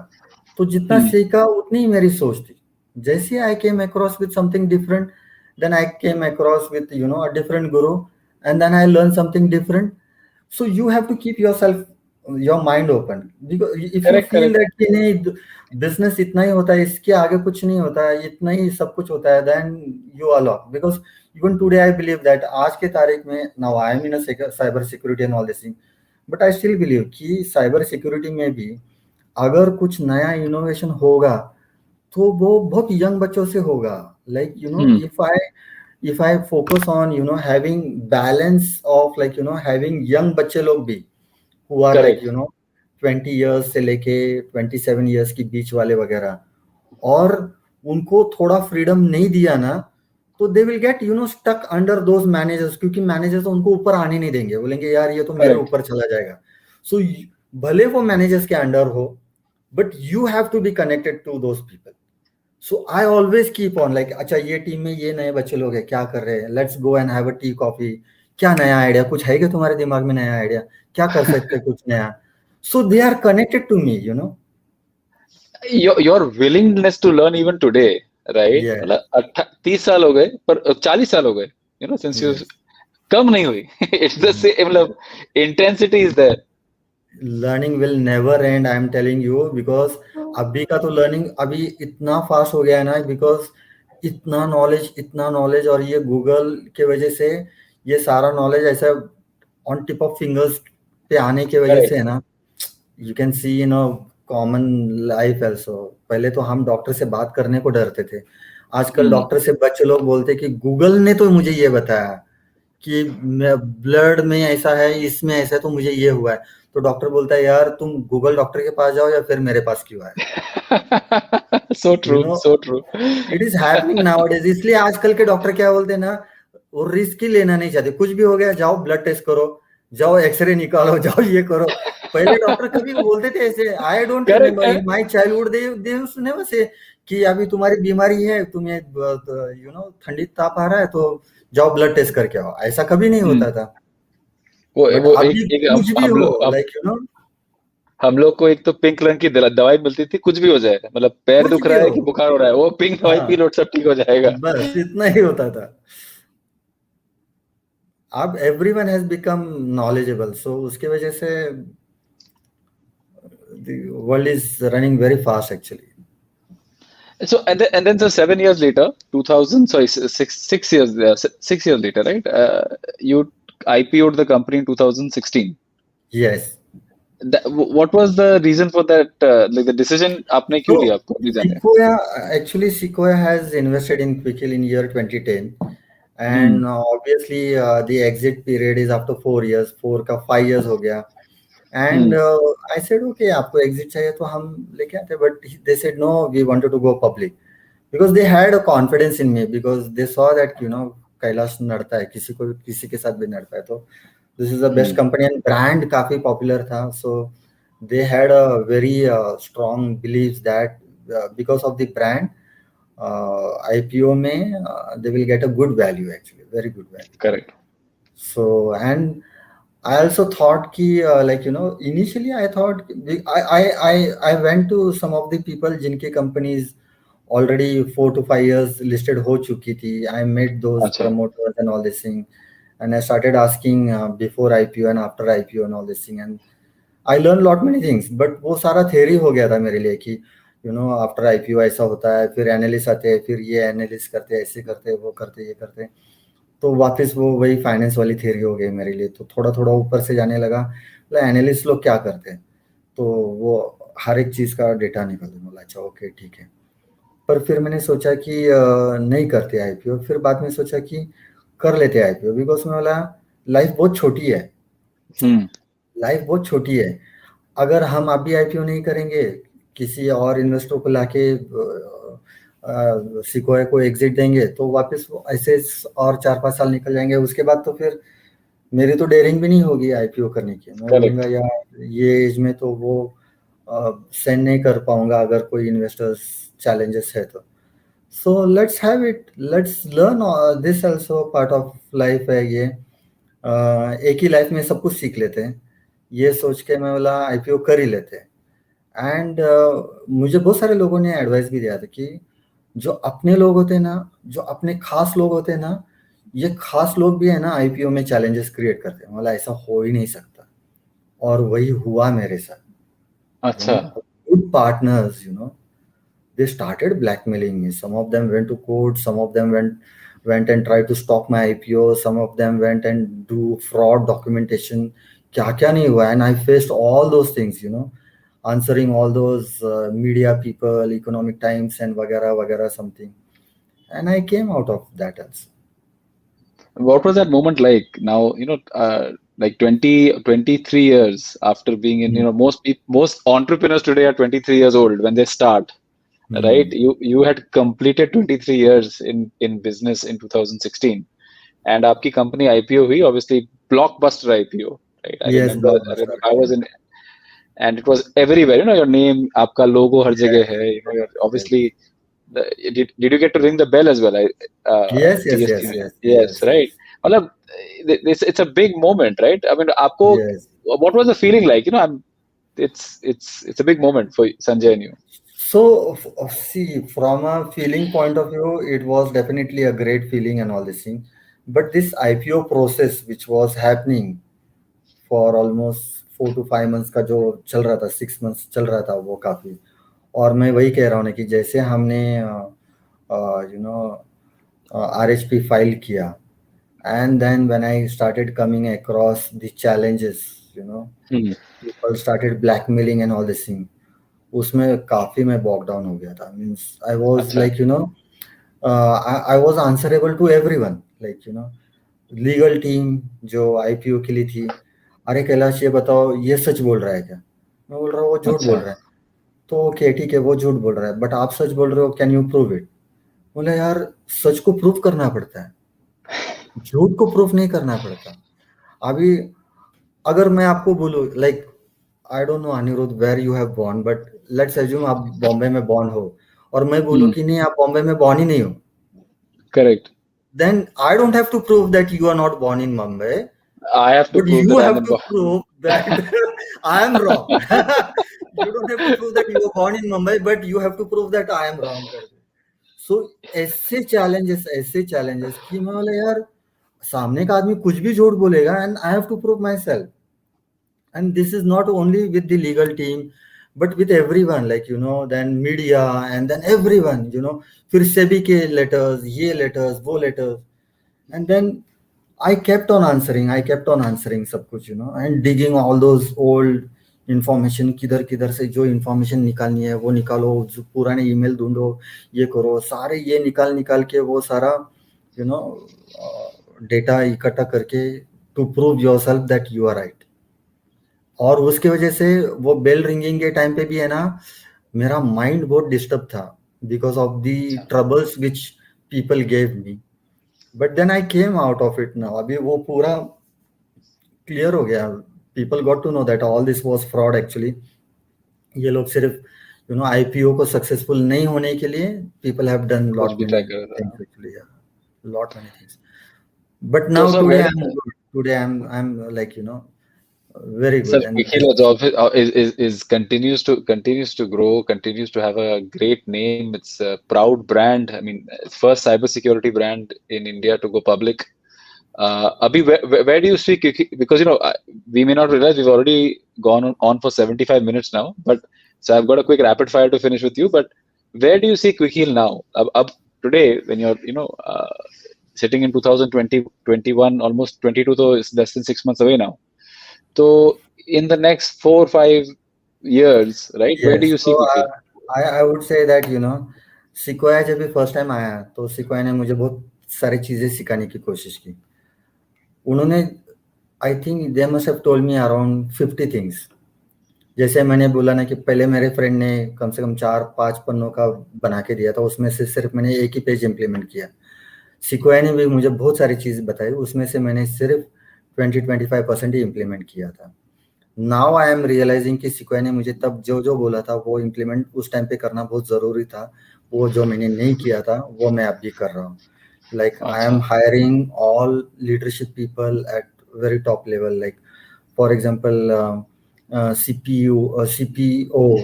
तो जितना सीखा उतनी ही मेरी सोच थी। जैसे I came across with something different, then I came across with a different guru, and then I learn something different. So you have to keep your mind open, because if you correct. feel correct. that कि नहीं, business इतना ही होता है, इसके आगे कुछ नहीं होता है, इतना ही सब कुछ होता है, then you are lost. Because even today I believe that आज के तारीख में, now I am in a cyber security and all this thing, but I still believe कि साइबर सिक्योरिटी में भी अगर कुछ नया इनोवेशन होगा, तो वो बहुत यंग बच्चों से होगा। Like if I focus on having balance of, like having young बच्चे लोग भी, who are like correct. 20 years से लेके 27 years की बीच वाले वगैरह, और उनको थोड़ा फ्रीडम नहीं दिया ना, तो they will get stuck under those managers, क्योंकि मैनेजर्स उनको ऊपर आने नहीं देंगे, बोलेंगे यार ये तो मेरे करेक्ट। ऊपर चला जाएगा। सो भले वो मैनेजर्स के अंडर हो, but you have to be connected to those people. So I always keep on, like अच्छा ये टीम में ये नए बच्चे लोग हैं, क्या कर रहे हैं, let's go and have a tea coffee, क्या नया आइडिया कुछ है क्या तुम्हारे दिमाग में, नया आइडिया क्या कर सकते हैं कुछ नया। So they are connected to me. your willingness to learn even today, right? Yeah, मतलब 30 साल हो गए, पर 40 साल हो गए, since you, yes. कम नहीं हुई। इट्स द सेम, मतलब intensity is there. Learning will never end, I am telling you, because अभी का तो लर्निंग अभी इतना फास्ट हो गया है ना, बिकॉज इतना नॉलेज, और ये गूगल के वजह से ये सारा नॉलेज ऐसा ऑन टिप ऑफ फिंगर्स पे आने की वजह से करेक्ट। है ना। You can see in a common life also. पहले तो हम डॉक्टर से बात करने को डरते थे, आजकल डॉक्टर से बच्चे लोग बोलते कि गूगल ने तो मुझे ये बताया कि ब्लड में ऐसा है, इसमें ऐसा है, तो मुझे ये हुआ है। तो डॉक्टर बोलता है यार तुम गूगल डॉक्टर के पास जाओ या फिर मेरे पास क्यों आए? So you true, no, so true. It is happening nowadays. इसलिए आजकल के डॉक्टर क्या बोलते हैं ना, वो रिस्क ही लेना नहीं चाहते। कुछ भी हो गया, जाओ ब्लड टेस्ट करो, जाओ एक्सरे निकालो, जाओ ये करो। पहले डॉक्टर कभी बोलते थे ऐसे, I don't Correct, remember in correct. My childhood they उसने से कि अभी तुम्हारी बीमारी है, तुम्हें ठंडी ताप आ रहा है, तो जाओ ब्लड टेस्ट करके आओ। ऐसा कभी नहीं हम्म होता था। वो बट वो अभी एक कुछ भी हम हो, लोग लाइक हम लोग को एक तो पिंक रंग की दवाई मिलती थी, कुछ भी हो जाए, मतलब पैर कुछ दुख भी रहा हो, है कि बुखार हो रहा है, वो पिंक दवाई हाँ, पी लो, सब ठीक हो जाएगा. बस इतना ही होता था। अब एवरीवन हैज बिकम नॉलेजेबल, सो उसके वजह से the world is running very fast actually. So and then so 7 years later, 2000, sorry, 6 years, 6 years later, right? You IPO'd the company in 2016. Yes. What was the reason for that? Like the decision आपने क्यों लिया, So आपको अभी जाने? Sequoia, actually Sequoia has invested in Quickhill in year 2010, hmm and obviously the exit period is after 4 years, 4 का 5 years हो गया. And hmm I said okay, आपको exit चाहिए तो हम लेके आते, but they said no, we wanted to go public because they had a confidence in me because they saw that Kailash लड़ता है, किसी को किसी के साथ भी लड़ता है, तो this is the best hmm company and brand काफी popular था. So they had a very strong beliefs that because of the brand, IPO में they will get a good value, actually very good value. correct. So and I also thought कि initially I thought I went to some of the people जिनके companies already 4 to 5 years listed हो चुकी थी. I met those अच्छा. promoters and all this thing, and I started asking before IPO and after IPO and all this thing, and I learned lot many things. But वो सारा theory हो गया था मेरे लिए कि आफ्टर IPO ऐसा होता है, फिर एनालिस्ट आते हैं, फिर ये एनालिस्ट करते हैं, ऐसे करते हैं, वो करते हैं, ये करते हैं, तो वापस वो वही फाइनेंस वाली थियरी हो गई मेरे लिए। तो थोड़ा थोड़ा ऊपर से जाने लगा, बोला एनालिस्ट लोग क्या करते हैं, तो वो हर एक चीज़ का डेटा निकालते। बोला अच्छा ओके ठीक है। पर फिर मैंने सोचा कि नहीं करते आईपीओ। फिर बाद में सोचा कि कर लेते आईपीओ, बिकॉज मैं बोला लाइफ बहुत छोटी है, हम्म लाइफ बहुत छोटी है। अगर हम अभी आईपीओ नहीं करेंगे, किसी और इन्वेस्टर को लाके सिकोया को एग्जिट देंगे, तो वापस वो ऐसे और 4-5 साल निकल जाएंगे। उसके बाद तो फिर मेरी तो डेयरिंग भी नहीं होगी आईपीओ करने की। मैं बोलूँगा करेक्ट. यार ये एज में तो वो सेंड नहीं कर पाऊंगा अगर कोई इन्वेस्टर्स चैलेंजेस है तो। So let's have it, let's learn, this also part of life है ये। एक ही लाइफ में सब कुछ सीख लेते हैं, ये सोच के मैं बोला आईपीओ कर ही लेते हैं। एंड मुझे बहुत सारे लोगों ने एडवाइस भी दिया था कि जो अपने लोग होते हैं ना, जो अपने खास लोग होते हैं ना, ये खास लोग भी है ना आईपीओ में चैलेंजेस क्रिएट करते हैं। मतलब ऐसा हो ही नहीं सकता, और वही हुआ मेरे साथ। अच्छा. Good partners, they started blackmailing me. Some of them went to court, some of them went and tried to stop my IPO, some of them went and do fraud documentation. क्या क्या नहीं हुआ, and I faced all those things, answering all those media people, Economic Times and वगैरह वगैरह something, and I came out of that also. What was that moment like? Now, like 23 years after being in, Hmm. most entrepreneurs today are 23 years old when they start, right? Hmm. You had completed 23 years in business in 2016, and आपकी company IPO हुई, obviously blockbuster IPO, right? I Yes, remember, blockbuster. I was in, and it was everywhere. Your name, आपका logo हर Yes, जगह है. You're yes, obviously. Did you get to ring the bell as well? yes, yes, TST yes, में. yes, Yes, yes, right. yes, मतलब it's a big moment, right? I mean, आपको yes. what was the feeling like? It's a big moment for Sanjay and you. So, see, from a feeling point of view, it was definitely a great feeling and all this thing. But this IPO process, which was happening for almost 4 to 5 months का जो चल रहा था, 6 months चल रहा था, वो काफी। और मैं वही कह रहा हूँ ना कि जैसे हमने RHP फाइल किया, and then when I started coming across the challenges, Hmm. people started blackmailing and all this thing, उसमें काफी मैं बॉक डाउन हो गया था। मीन्स आई वाज अच्छा. Like I was answerable to everyone, like legal team जो IPO के लिए थी। अरे कैलाश ये बताओ ये सच बोल रहा है क्या? मैं बोल रहा हूँ वो झूठ बोल अच्छा। रहा है। तो ओके ठीक है वो झूठ बोल रहा है बट आप सच बोल रहे हो, कैन यू प्रूव इट? बोले यार सच को प्रूव करना पड़ता है, झूठ को प्रूफ नहीं करना पड़ता। अभी अगर मैं आपको बोलूं like I don't know Anirudh where you have born but let's assume आप बॉम्बे में बॉर्न हो और मैं बोलूं Hmm. कि नहीं आप बॉम्बे में बॉर्न ही नहीं हो, Correct. then I don't have to prove that you are not born in Mumbai, I have to but prove you that I'm have a to prove that I am wrong. You don't have to prove that you were born in Mumbai, but you have to prove that I am wrong. So ऐसे challenges कि मैं बोला यार सामने का आदमी कुछ भी झूठ बोलेगा and I have to prove myself. and this is not only with the legal team but with everyone, like then media and then everyone, फिर सेबी के लेटर्स ये लेटर्स वो letters and then I kept on answering सब कुछ, and digging all those old information, किधर किधर से जो information निकालनी है वो निकालो, जो पुराने ईमेल ढूंढो, ये करो, सारे ये निकाल निकाल के वो सारा यू नो डेटा इकट्ठा करके to prove yourself that you are right. और उसके वजह से वो बेल रिंगिंग के टाइम पे भी है ना, मेरा माइंड बहुत डिस्टर्ब था बिकॉज ऑफ द अच्छा। Troubles which people gave me, but then I came out of it now. अभी वो पूरा क्लियर हो गया, people got to know that all this was fraud actually. ये लोग सिर्फ आईपीओ को सक्सेसफुल नहीं होने के लिए पीपल हैव डन कुछ लॉट भी मेनी ट्राई कर रहा थिंग्स है। Actually, lot many things. But तो now sir today where I am good, today I am like very sir good and Nikhil is always is continues to grow, continues to have a great name. It's a proud brand. I mean, it's first cybersecurity brand in India to go public. Abhi, where do you see because we may not realize we've already gone on for 75 minutes now, but so I've got a quick rapid fire to finish with you. But where do you see Quick Heal now? Today, when you're sitting in 2020, 21, almost 22, so it's less than 6 months away now. So in the next 4 or 5 years, right? Where do Yes, you so see Quick Heal? I would say that सिक्वाया जब भी first time आया तो सिक्वाया ने मुझे बहुत सारी चीजें सिखाने की कोशिश की। उन्होंने I think they must have told me around 50 things. जैसे मैंने बोला ना कि पहले मेरे फ्रेंड ने कम से कम 4-5 पन्नों का बना के दिया था, उसमें से सिर्फ मैंने एक ही पेज इम्प्लीमेंट किया। सिक्वाया ने भी मुझे बहुत सारी चीज़ बताई, उसमें से मैंने सिर्फ 20-25% ही इम्प्लीमेंट किया था। नाउ आई एम रियलाइजिंग कि सिक्वाया ने मुझे तब जो जो बोला था वो इम्प्लीमेंट उस टाइम पे करना बहुत ज़रूरी था। वो जो मैंने नहीं किया था वो मैं अब भी कर रहा हूँ। लाइक आई एम अच्छा। Hiring all leadership people at very top level, like for example CPU CPO,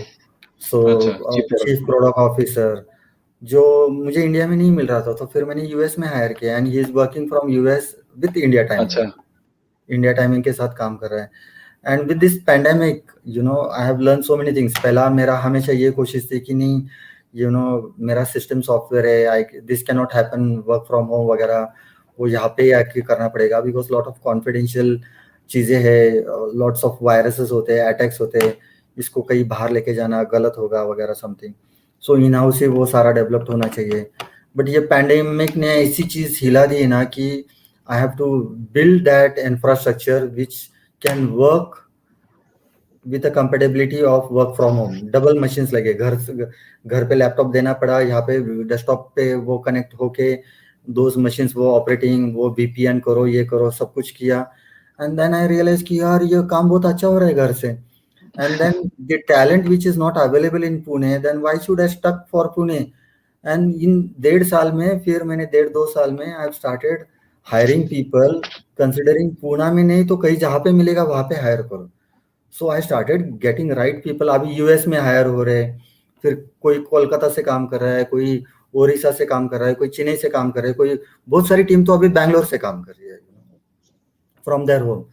so अच्छा, chief chief product. Product officer, जो मुझे इंडिया में नहीं मिल रहा था तो फिर मैंने यूएस में हायर किया and he is working from US with India timing. अच्छा। इंडिया टाइमिंग के साथ काम कर रहा है। And with this pandemic I have learn so many things. पहला मेरा हमेशा ये कोशिश थी कि नहीं मेरा सिस्टम सॉफ्टवेयर है, I this can not happen work from home वगैरह, वो यहाँ पे आके करना पड़ेगा बिकॉज लॉट ऑफ कॉन्फिडेंशियल चीज़ें हैं, लॉट्स ऑफ वायरसेस होते हैं, अटैक्स होते हैं, इसको कहीं बाहर लेके जाना गलत होगा वगैरह समथिंग। सो इन हाउस से वो सारा डेवलप्ड होना चाहिए। बट ये पैंडेमिक ने ऐसी चीज़ हिला दी है ना कि I have to build that infrastructure which can work with a compatibility of work from home. Double machines लगे, घर पे लैपटॉप देना पड़ा, यहाँ पे डेस्कटॉप पे वो कनेक्ट होके दो मशीन्स वो ऑपरेटिंग, वो वीपीएन करो, ये करो, सब कुछ किया। एंड देन आई रियलाइज कि यार ये काम बहुत अच्छा हो रहा है घर से। And then the talent which is not available in Pune, then why should I stuck for Pune? And in 1.5 साल में, फिर मैंने 1.5-2 साल में I started hiring people, considering Poona में नहीं तो कहीं जहाँ पे मिलेगा वहां पे हायर करो। So I started getting right people. अभी यूएस में हायर हो रहे हैं, फिर कोई कोलकाता से काम कर रहा है, कोई ओडिशा से काम कर रहा है, कोई चेन्नई से काम कर रहा है, कोई बहुत सारी टीम तो अभी बैंगलोर से काम कर रही है from their home,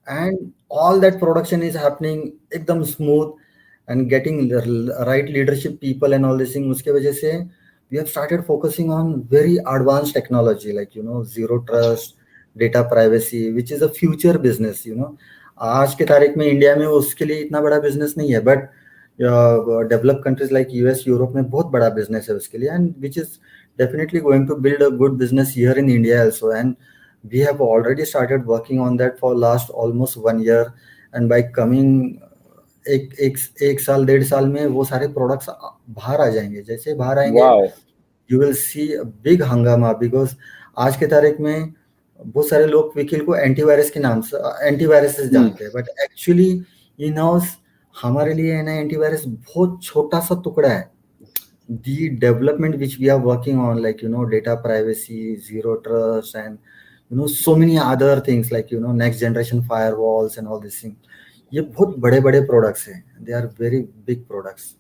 and all that production is happening एकदम smooth and getting the right leadership people and all this thing। उसके वजह से we have started focusing on very advanced technology like zero अच्छा। trust, data privacy, which is a future business। आज के तारीख में India में उसके लिए इतना बड़ा बिजनेस नहीं है, but develop countries like US Europe में बहुत बड़ा बिजनेस है उसके लिए, and which is definitely going to build a good business here in India also. And we have already started working on that for last almost 1 year. And by coming एक साल 1.5 साल में वो सारे प्रोडक्ट्स बाहर आ जाएंगे. जैसे बाहर आएंगे, Wow. You will see big हंगामा, बिकॉज आज के तारीख में बहुत सारे लोग क्विकिल को एंटीवायरस के नाम से एंटीवायरस से Hmm. जानते हैं, बट एक्चुअली इन हाउस हमारे लिए है ना एंटीवायरस बहुत छोटा सा टुकड़ा है. The development which we are working on, like data privacy, zero trust, and so many other things, like next generation firewalls and all these things, ये बहुत बड़े बड़े products हैं. They are very big products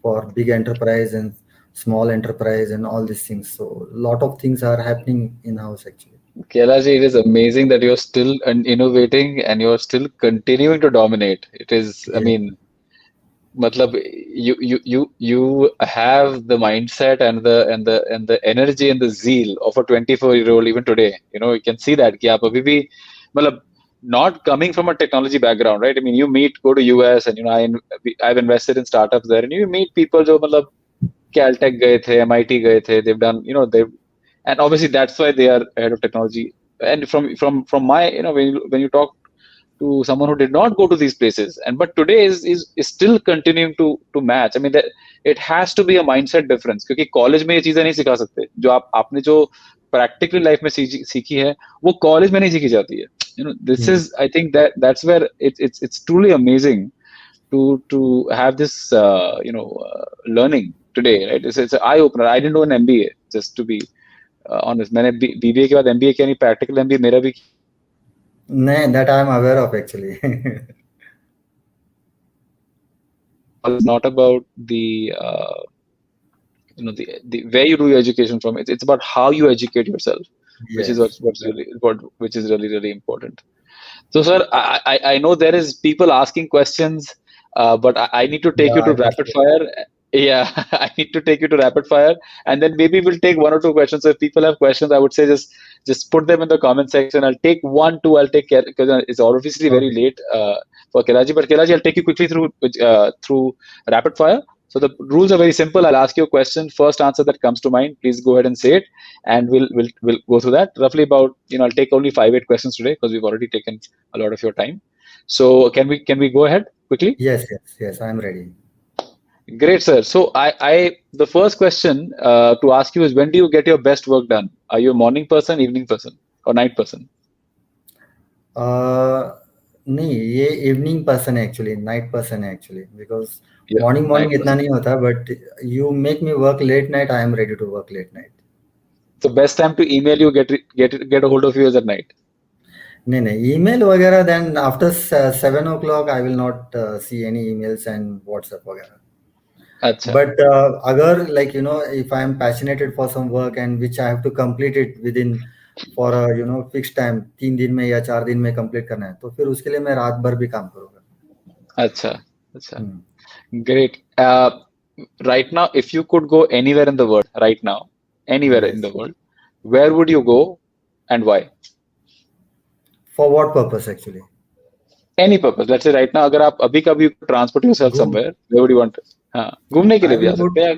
for big enterprise and small enterprise and all these things. So lot of things are happening in house actually. Kailash, it is amazing that you're still innovating and you're still continuing to dominate. It is, I Yeah. mean, matlab, you have the mindset and the energy and the zeal of a 24-year-old even today. You can see that कि आप अभी भी matlab, not coming from a technology background, right? I mean, go to US, and I've invested in startups there, and you meet people जो मतलब Caltech गए थे, MIT गए थे, they've done, and obviously that's why they are ahead of technology. And from my, when you talk to someone who did not go to these places, and but today is still continuing to match. I mean, that it has to be a mindset difference, क्योंकि college में ये चीजें नहीं सिखा सकते जो आपने जो प्रैक्टिकली लाइफ में सीखी है, वो कॉलेज में नहीं सीखी जाती है. This Hmm. is, I think, that's where it's truly amazing to have this learning today, right? It's an eye opener. I didn't know an MBA, just to be honest. मैंने BBA के बाद MBA किया नहीं, practical MBA मेरा भी किया नहीं. No, that I am aware of actually. It's not about the where you do your education from. It's about how you educate yourself, which is Yes. which is really important. So, sir, I know there is people asking questions, but I need to take Yeah, you to I can rapid see. fire. Yeah, I need to take you to rapid fire, and then maybe we'll take one or two questions. So if people have questions, I would say just put them in the comment section. I'll take one, two. I'll take, because it's obviously very Okay. late for Kailash, but Kailash, I'll take you quickly through rapid fire. So the rules are very simple. I'll ask you a question. First answer that comes to mind, please go ahead and say it, and we'll go through that. Roughly about, I'll take only 5-8 questions today because we've already taken a lot of your time. So can we go ahead quickly? Yes, yes, yes, I'm ready. Great, sir. So the first question to ask you is, when do you get your best work done? Are you a morning person, evening person, or night person? नहीं, ये evening person है actually, night person है actually, because Yeah, morning night morning इतना person. नहीं होता, but you make me work late night, I am ready to work late night. So best time to email you, get a hold of you is at night. नहीं नहीं, email वगैरह then after 7 o'clock I will not see any emails and WhatsApp वगैरह. अच्छा. But अगर like if I am passionated for some work and which I have to complete it within for a fixed time, 3 दिन में या 4 दिन में complete करना है, तो फिर उसके लिए मैं रात भर भी काम करूँगा. अच्छा. अच्छा. Hmm. Great. Right now, if you could go anywhere in the world, right now, anywhere in Yes. the world, where would you go and why? For what purpose actually? Any purpose. Let's say right now, अगर आप अभी कभी transport yourself Go. somewhere, where would you want? हाँ, घूमने के I लिए भी will जा go. सकते हैं.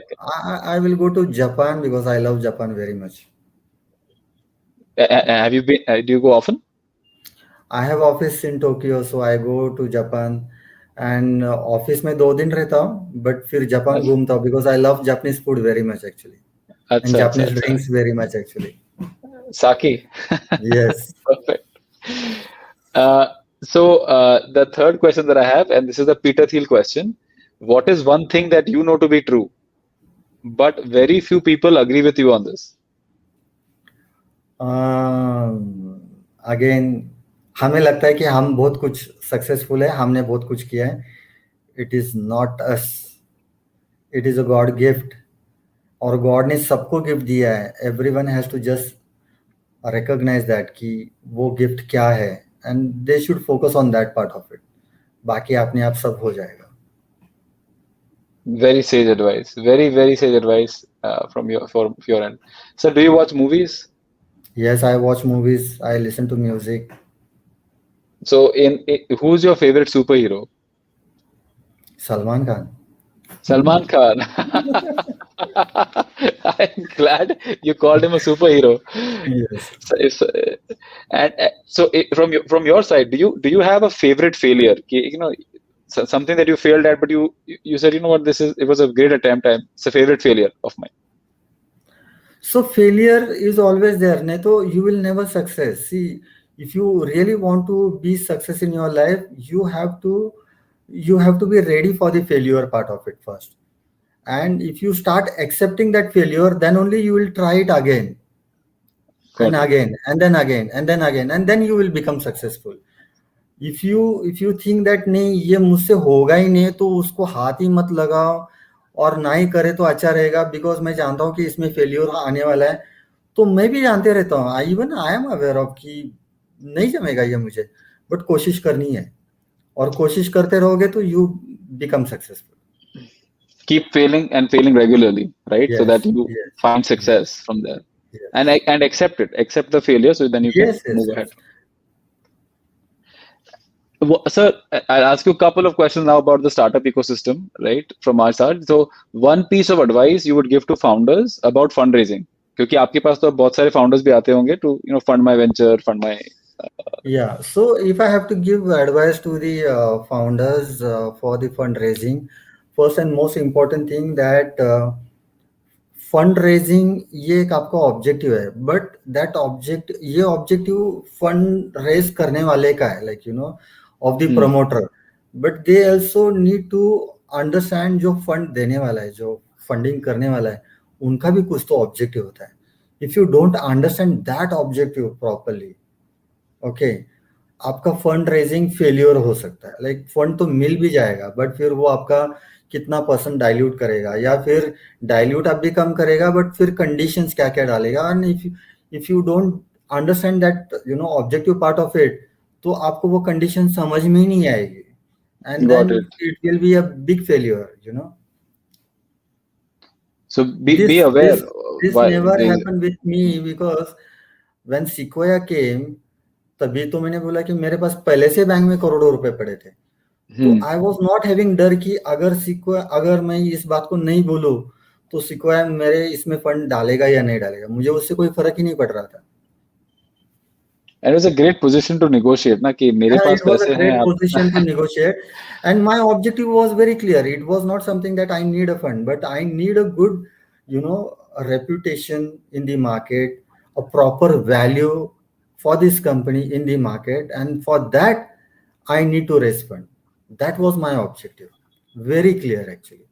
I will go to Japan because I love Japan very much. Have you been? Do you go often? I have office in Tokyo, so I go to Japan. And office में 2 दिन रहता हूँ, but फिर Japan अच्छा. घूमता हूँ because I love Japanese food very much actually, and अच्छा. अच्छा. Japanese अच्छा. drinks very much actually. Saki. Yes. Perfect. Uh, the third question that I have, and this is the Peter Thiel question: what is one thing that you know to be true, but very few people agree with you on this? Again हमें लगता है कि हम बहुत कुछ successful है, हमने बहुत कुछ किया है. It is not us, it is a God gift. और गॉड ने सबको गिफ्ट दिया है. Everyone has to just recognise that कि वो गिफ्ट क्या है, and they should focus on that part of it. बाकी अपने आप सब हो जाएगा. Very sage advice. Very sage advice from your end. So, do you watch movies? Yes, I watch movies, I listen to music. So, who's your favorite superhero? Salman Khan. Salman Khan. I'm glad you called him a superhero. Yes. So if, and from your side, do you have a favorite failure? Something that you failed at, but you said, you know what, this is it was a great attempt. It's a favorite failure of mine. So failure is always there. Neto, you will never success. See, if you really want to be success in your life, you have to be ready for the failure part of it first. And if you start accepting that failure, then only you will try it again and Got it. again and then again and then again, and then you will become successful. If you think that नहीं ये मुझसे होगा ही नहीं, तो उसको हाथ ही मत लगाओ और ना ही करे तो अच्छा रहेगा, बिकॉज मैं जानता हूँ कि इसमें फेल्योर आने वाला है। तो मैं भी जानते रहता हूँ, I even I am aware of कि नहीं जमेगा ये मुझे, बट कोशिश करनी है, और कोशिश करते रहोगे तो you become successful. Keep failing and failing regularly, right? So yes, that you yes, find yes, success from there, yes, and accept it, accept the failure, so then you can yes, yes, move ahead. Yes. Sir, I'll ask you a couple of questions now about the startup ecosystem, right, from our side. So, one piece of advice you would give to founders about fundraising, क्योंकि आपके पास तो बहुत सारे founders भी आते होंगे to, fund my venture, fund my. Yeah, so if I have to give advice to the founders for the fundraising, first and most important thing that fund raising ये एक आपका ऑब्जेक्टिव है, बट दैट ऑब्जेक्ट ये objective fund raise करने वाले का है, like of the Hmm, promoter, but they also need to understand जो फंड देने वाला है, जो फंडिंग करने वाला है, उनका भी कुछ तो ऑब्जेक्टिव होता है। If you don't understand that objective properly, okay, आपका फंड रेजिंग फेल्योर हो सकता है। लाइक फंड तो मिल भी जाएगा, बट फिर वो आपका कितना परसेंट डाइल्यूट करेगा, या फिर डाइल्यूट आप भी कम करेगा, बट फिर कंडीशंस क्या क्या डालेगा, and if you don't understand that objective part of it, तो आपको वो कंडीशन समझ में ही नहीं आएगी, and got then it. It will be a big failure. So be This aware this this why never they. happened with me, because when Sequoia came, तभी तो मैंने बोला कि मेरे पास पहले से बैंक में करोड़ों रुपए पड़े थे। तो Hmm. I was not having डर कि अगर मैं इस बात को नहीं बोलूँ, तो सिक्वाया मेरे इसमें फंड डालेगा या नहीं डालेगा, मुझे उससे कोई फर्क ही नहीं पड़ रहा था। And it was a great position to negotiate, ना कि मेरे Yeah, pass it was a पैसे हैं great आप. position to negotiate, and my objective was very clear. It was not something that I need a fund, but I need a good, a reputation in the market, a proper value for this company in the market, and for that, I need to raise fund. That was my objective. Very clear, actually.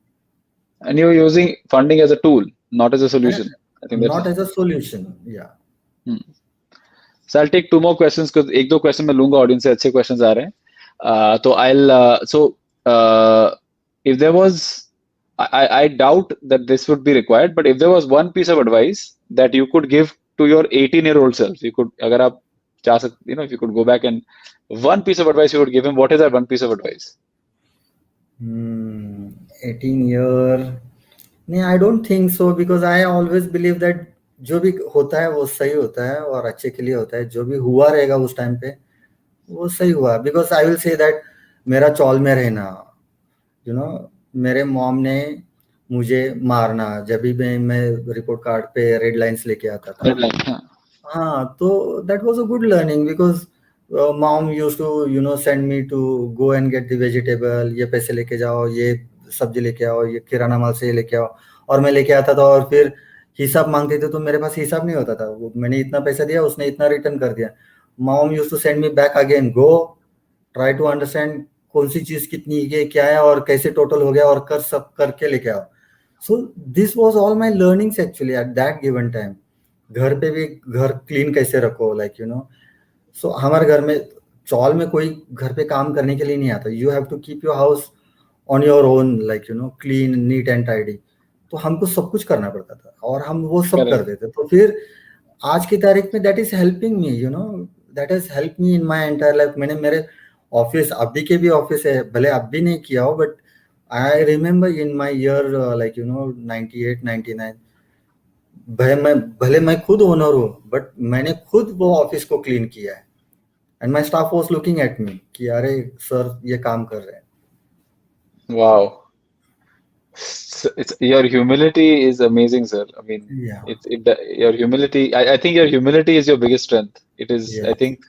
And you're using funding as a tool, not as a And solution. I think that's. not as a solution. Yeah. Hmm. So I'll take two more questions because एक दो question मैं लूंगा audience से, अच्छे questions आ रहे हैं. तो I'll so uh, if there was, I doubt that this would be required, but if there was one piece of advice that you could give to your 18-year-old self, you could, अगर आप चाह सकते, if you could go back and one piece of advice you would give him, what is that one piece of advice? 18 year, नहीं, I don't think so, because I always believe that जो भी होता है वो सही होता है और अच्छे के लिए होता है। जो भी हुआ रहेगा उस टाइम पे वो सही हुआ, because I will say that मेरा चौल में रहना, यू नो मेरे मॉम ने मुझे मारना जब भी मैं रिपोर्ट कार्ड पे रेड लाइंस लेके आता था। Red line, हाँ. हाँ, तो that was a good learning, because mom use to send me to go and get the vegetable, ये पैसे लेके जाओ, ये सब्जी लेके आओ, ये किराना माल से ये लेके आओ, और मैं लेके आता था, और फिर हिसाब मांगते थे तो मेरे पास हिसाब नहीं होता था, मैंने इतना पैसा दिया, उसने इतना रिटर्न कर दिया। Mom use to send me back again, go try to understand कौन सी चीज कितनी है, क्या है, और कैसे टोटल हो गया, और कर सब करके लेके आओ। So this was all my learnings actually eight that given time. घर पे भी घर क्लीन कैसे रखो, लाइक सो हमारे घर में चौल में कोई घर पे काम करने के लिए नहीं आता, you have to keep your house on your own, like clean neat and tidy. तो हमको सब कुछ करना पड़ता था और हम वो सब कर Correct. देते, तो फिर आज की तारीख में that is helping me, that is help me in my entire life. मैंने मेरे ऑफिस, अभी के भी ऑफिस है, भले अब भी नहीं किया हो, but I remember in my year like 98 99, भले मैं खुद ओनर हूँ, बट मैंने खुद वो ऑफिस को क्लीन किया है, and my staff was looking at me कि अरे सर ये काम कर रहे हैं। Wow. It's your humility is amazing, sir. I mean, Yeah, your humility. I think your humility is your biggest strength. It is, I yes. think,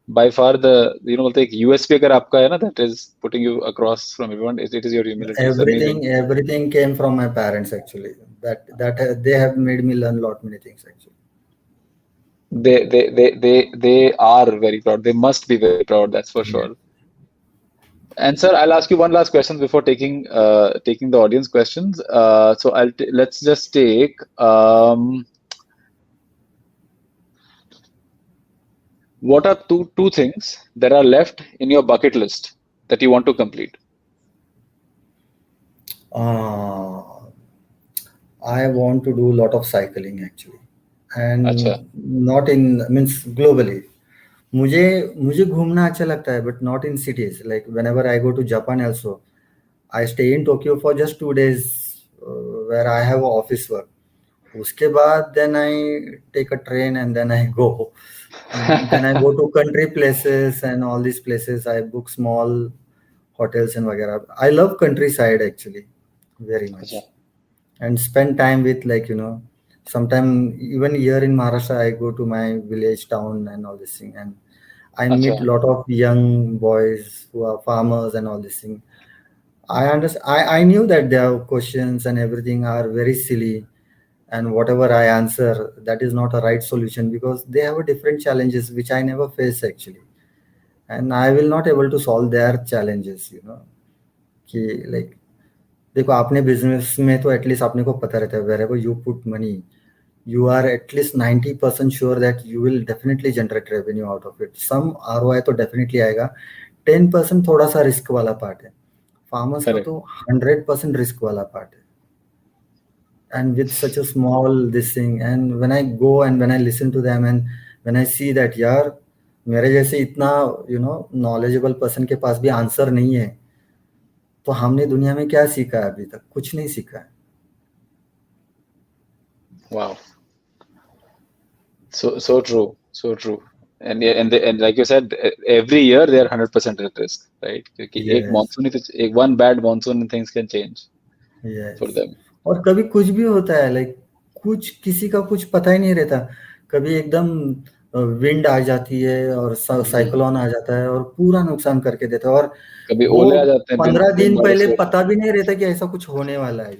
by far the like USP अगर आपका है ना, that is putting you across from everyone. It is your humility. It's amazing. Everything came from my parents actually. They have made me learn lot many things actually. They are very proud. They must be very proud. That's for Yeah. sure. And sir, I'll ask you one last question before taking the audience questions. So let's just take what are two things that are left in your bucket list that you want to complete? Uh, I want to do a lot of cycling actually, अच्छा and not in means globally. मुझे मुझे घूमना अच्छा लगता है, but not in cities. Like whenever I go to Japan also, I stay in Tokyo for just 2 days, where I have office work. उसके बाद then I take a train and then I go. Then I go to country places and all these places. I book small hotels and वगैरह. I love countryside actually very अच्छा much, and spend time with, like, sometime even here in Maharashtra I go to my village town and all this thing, and I अच्छा meet lot of young boys who are farmers and all this thing. I understand. I knew that their questions and everything are very silly, and whatever I answer, that is not a right solution because they have a different challenges which I never face actually, and I will not able to solve their challenges. कि like देखो, आपने business में तो at least आपने को पता रहता है, wherever you put money, you are at least 90% sure that you will definitely generate revenue out of it. Some ROI तो definitely आएगा. 10% थोड़ा सा रिस्क वाला पार्ट है. फार्मर्स का correct तो 100% रिस्क वाला पार्ट है. And with such a small this thing, and when I go and when I listen to them and when I see that यार मेरे जैसे इतना knowledgeable person के पास भी आंसर नहीं है, तो हमने दुनिया में क्या सीखा है? अभी तक कुछ नहीं सीखा है. wow so true and yeah, and like you said every year they are 100% at risk right क्योंकि एक Yes. monsoon ही तो एक one bad monsoon and things can change for yes. them और कभी कुछ भी होता है, लाइक कुछ किसी का कुछ पता ही नहीं रहता. कभी एकदम विंड आ जाती है और हम्म साइक्लोन आ जाता है और पूरा नुकसान करके देता है, और कभी वो ओले आ जाते हैं बिन 15 दिन बिन बारिश पहले के पता भी नहीं रहता कि ऐसा कुछ होने वाला है.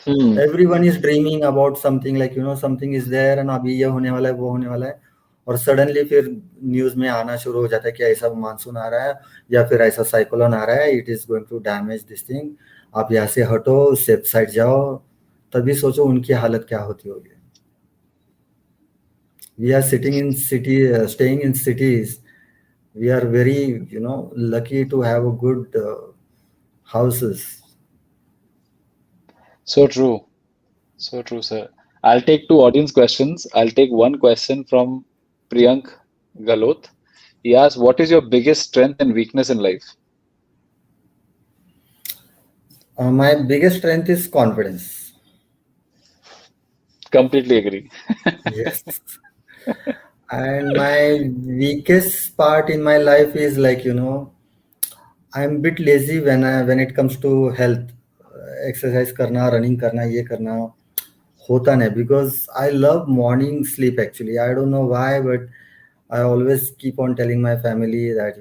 Hmm everyone is dreaming about something, like something is there and अभी ये होने वाला है, वो होने वाला है, और सडनली फिर न्यूज में आना शुरू हो जाता है कि ऐसा मानसून आ रहा है या फिर ऐसा साइक्लोन आ रहा है, it is going to damage this thing, आप यहाँ से हटो, सेफ साइड जाओ. तभी सोचो उनकी हालत क्या होती होगी. We are sitting in city, staying in cities. We are very lucky to have a good houses. so true so true sir I'll take two audience questions I'll take one question from Priyank Galot he asks what is your biggest strength and weakness in life My biggest strength is confidence. completely agree Yes. And my weakest part in my life is, like, I'm a bit lazy when it comes to health. Exercise करना, running करना, ये करना होता नहीं, because I love morning sleep actually. I don't know why, but I always keep on telling my family that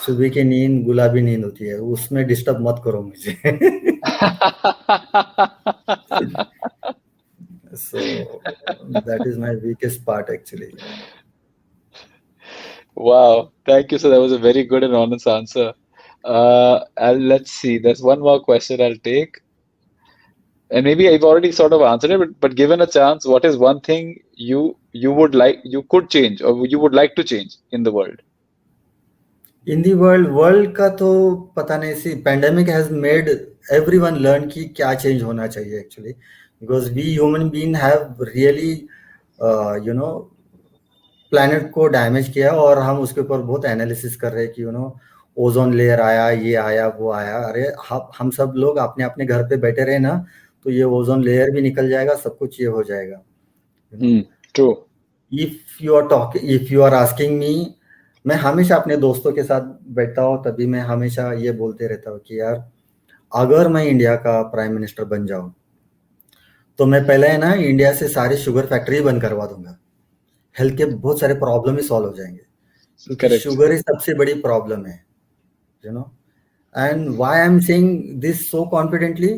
सुबह की नींद गुलाबी नींद होती है, उसमें डिस्टर्ब मत करो मुझे. So that is my weakest part actually. Wow, thank you. So that was a very good and honest answer. Let's see. There's one more question I'll take, and maybe I've already sort of answered it, but given a chance, what is one thing you would like you could change or you would like to change in the world? In the world का तो पता नहीं. See pandemic has made everyone learn कि क्या change होना चाहिए actually, because we human being have really you know planet को damage किया, और हम उसके ऊपर बहुत एनालिसिस कर रहे हैं कि ओजोन लेयर आया, ये आया, वो आया. अरे हम सब लोग अपने अपने घर पे बैठे रहे ना, तो ये ओजोन लेयर भी निकल जाएगा, सब कुछ ये हो जाएगा. You know Hmm, true. If you are asking me, मैं हमेशा अपने दोस्तों के साथ बैठता हूँ, तभी मैं हमेशा ये बोलते रहता हूँ कि यार अगर मैं इंडिया का प्राइम मिनिस्टर बन जाऊं तो मैं पहले है ना इंडिया से सारी शुगर फैक्ट्री बंद करवा दूंगा। हेल्थ के बहुत सारे प्रॉब्लम ही सॉल्व हो जाएंगे, क्योंकि करेक्ट। शुगर ही सबसे बड़ी प्रॉब्लम है, you know. And why I am saying this so confidently,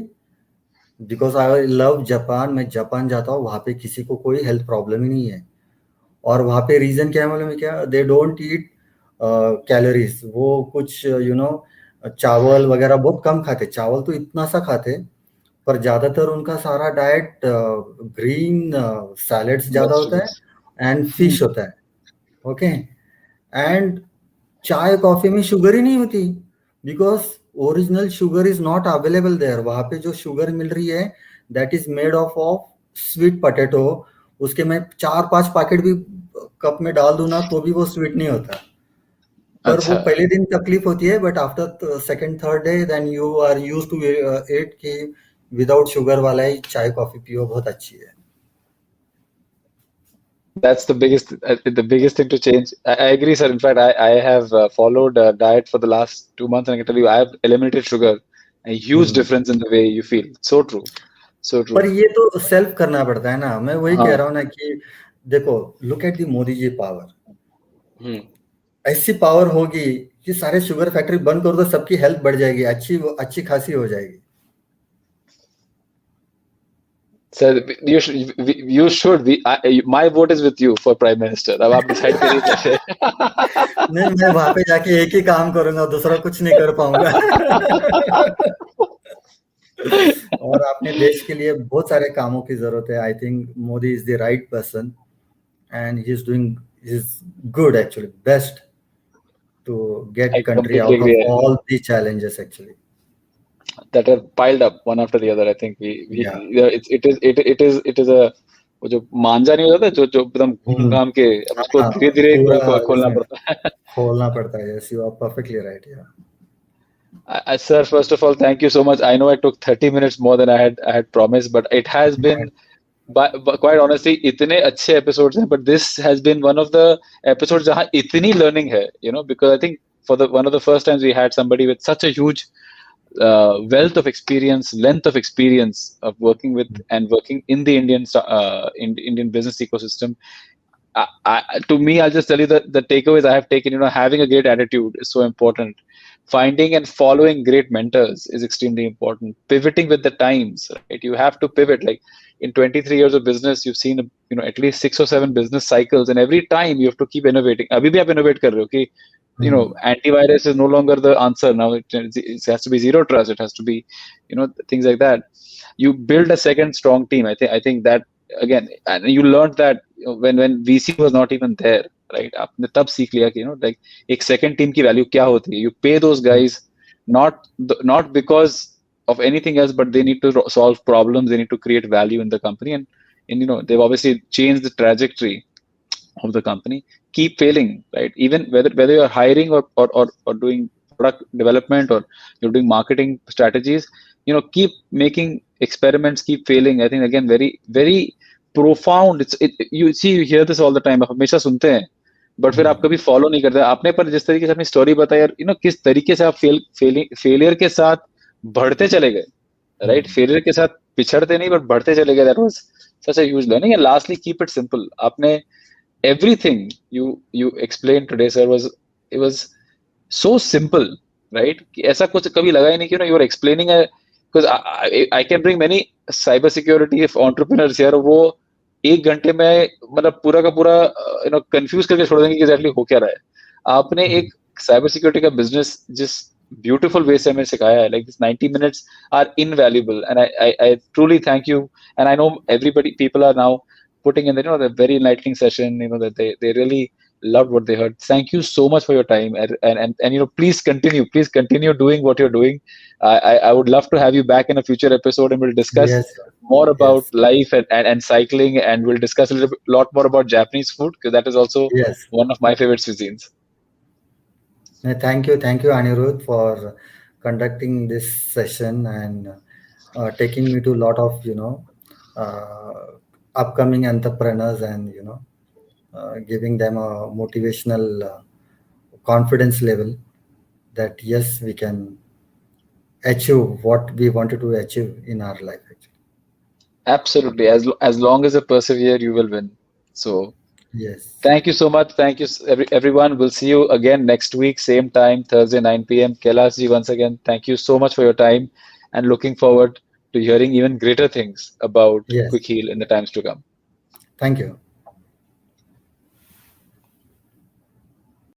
because I love Japan. मैं जापान जाता हूँ, वहाँ पे किसी को कोई हेल्थ प्रॉब्लम ही नहीं है। और वहाँ पे रीजन क्या है मालूम है क्या? They don't eat calories. वो कुछ चावल वगैरह बहुत कम खाते, चावल तो इतना सा खाते, पर ज्यादातर उनका सारा डाइट ग्रीन सैलेड्स ज्यादा होता वेजिटेबल्स। है एंड फिश होता है। ओके। एंड चाय कॉफी में शुगर ही नहीं होती, because original sugar is not available there. वहां पे जो शुगर मिल रही है that is made of sweet potato. उसके मैं 4-5 पैकेट भी कप में डाल दूं ना तो भी वो स्वीट नहीं होता। पर वो अच्छा, पहले दिन तकलीफ होती है, but after second third day then you are use to it कि विदाउट शुगर वाला ही चाय कॉफी पियो, बहुत अच्छी है। that's the biggest thing to change. I agree, sir. In fact, I have followed a diet for the last 2 months, and I can tell you, I have eliminated sugar. A huge hmm. difference in the way you feel. So true. So पर true. ये तो self करना पड़ता है ना, मैं वही कह हाँ। रहा हूँ ना कि देखो, look at the Modi ji power. Hmm. ऐसी पावर होगी कि सारे शुगर फैक्ट्री बंद कर दो, सबकी हेल्थ बढ़ जाएगी, अच्छी अच्छी खासी हो जाएगी। Sir, you should be. My vote is with you for Prime Minister. अब आप decide करिए कैसे। नहीं, मैं वहां पे जाके एक ही काम करूंगा, दूसरा कुछ नहीं कर पाऊंगा। और अपने देश के लिए बहुत सारे कामों की जरूरत है। I think Modi is the right person and he is doing is good actually, best to I get country completely out of agree. All the challenges actually. That have piled up one after the other. I think we या yeah, it is a वो जो मांझा नहीं होता जो जो एकदम घूम घाम के अब उसको हाँ, धीरे धीरे पूरा खोलना इसमें पड़ता है। खोलना पड़ता है। Yes, you are perfectly right. या Sir, first of all, thank you so much. I know I took 30 minutes more than I had promised, but it has been, but quite honestly, इतने अच्छे episodes हैं, but this has been one of the episodes जहाँ इतनी learning है, because I think for the one of the first times we had somebody with such a huge wealth of experience, length of experience of working with and working in the Indian business ecosystem. To me, I'll just tell you that the takeaways I have taken, having a great attitude is so important. Finding and following great mentors is extremely important. Pivoting with the times, right? You have to pivot. Like in 23 years of business, you've seen, at least 6 or 7 business cycles, and every time you have to keep innovating. अभी भी आप innovate कर रहे हो कि, antivirus is no longer the answer now. It has to be zero trust. It has to be, things like that. You build a second strong team. I think that again, and you learned that when VC was not even there, right? आपने तब सीख लिया कि like एक second team की value क्या होती है. You pay those guys not because of anything else, but they need to solve problems. They need to create value in the company, and they've obviously changed the trajectory of the company. Keep failing, right? Even whether you're hiring or doing product development or you're doing marketing strategies, keep making experiments, keep failing. I think again, very very profound. You hear this all the time. आप हमेशा सुनते हैं, but फिर आप कभी follow नहीं करते आपने। पर जिस तरीके से अपनी स्टोरी बताई यार, किस तरीके से आप फेलियर के साथ बढ़ते चले गए, राइट? फेलियर के साथ पिछड़ते नहीं, बट बढ़ते चले गए। That was such a huge learning. And lastly, keep it simple. आपने everything you explained today, sir, was so simple, right? कि ऐसा कुछ कभी लगा ही नहीं कि you are explaining a, because I can bring many cyber security entrepreneurs here, वो 1 घंटे में मतलब पूरा का पूरा कंफ्यूज करके छोड़ देंगे कि एग्जैक्टली हो क्या रहा है। आपने एक साइबर सिक्योरिटी का बिजनेस जिस ब्यूटीफुल वे से हमें सिखाया है, like this 90 minutes are invaluable, and I truly thank you. And I know everybody, people are now putting in the very enlightening session, that they really loved what they heard. Thank you so much for your time, and please continue doing what you're doing. I would love to have you back in a future episode, and we'll discuss yes, more about yes, life and cycling, and we'll discuss lot more about Japanese food, because that is also yes. one of my favorite cuisines. Thank you, Anirudh, for conducting this session and taking me to a lot of uh, upcoming entrepreneurs and giving them a motivational confidence level that yes, we can achieve what we wanted to achieve in our life. Actually, Absolutely. As long as you persevere, you will win. So yes, thank you so much. Thank you, everyone. We'll see you again next week, same time, Thursday, 9 p.m. Kailash ji, once again, thank you so much for your time and looking forward to hearing even greater things about yes. Quick Heal in the times to come. Thank you.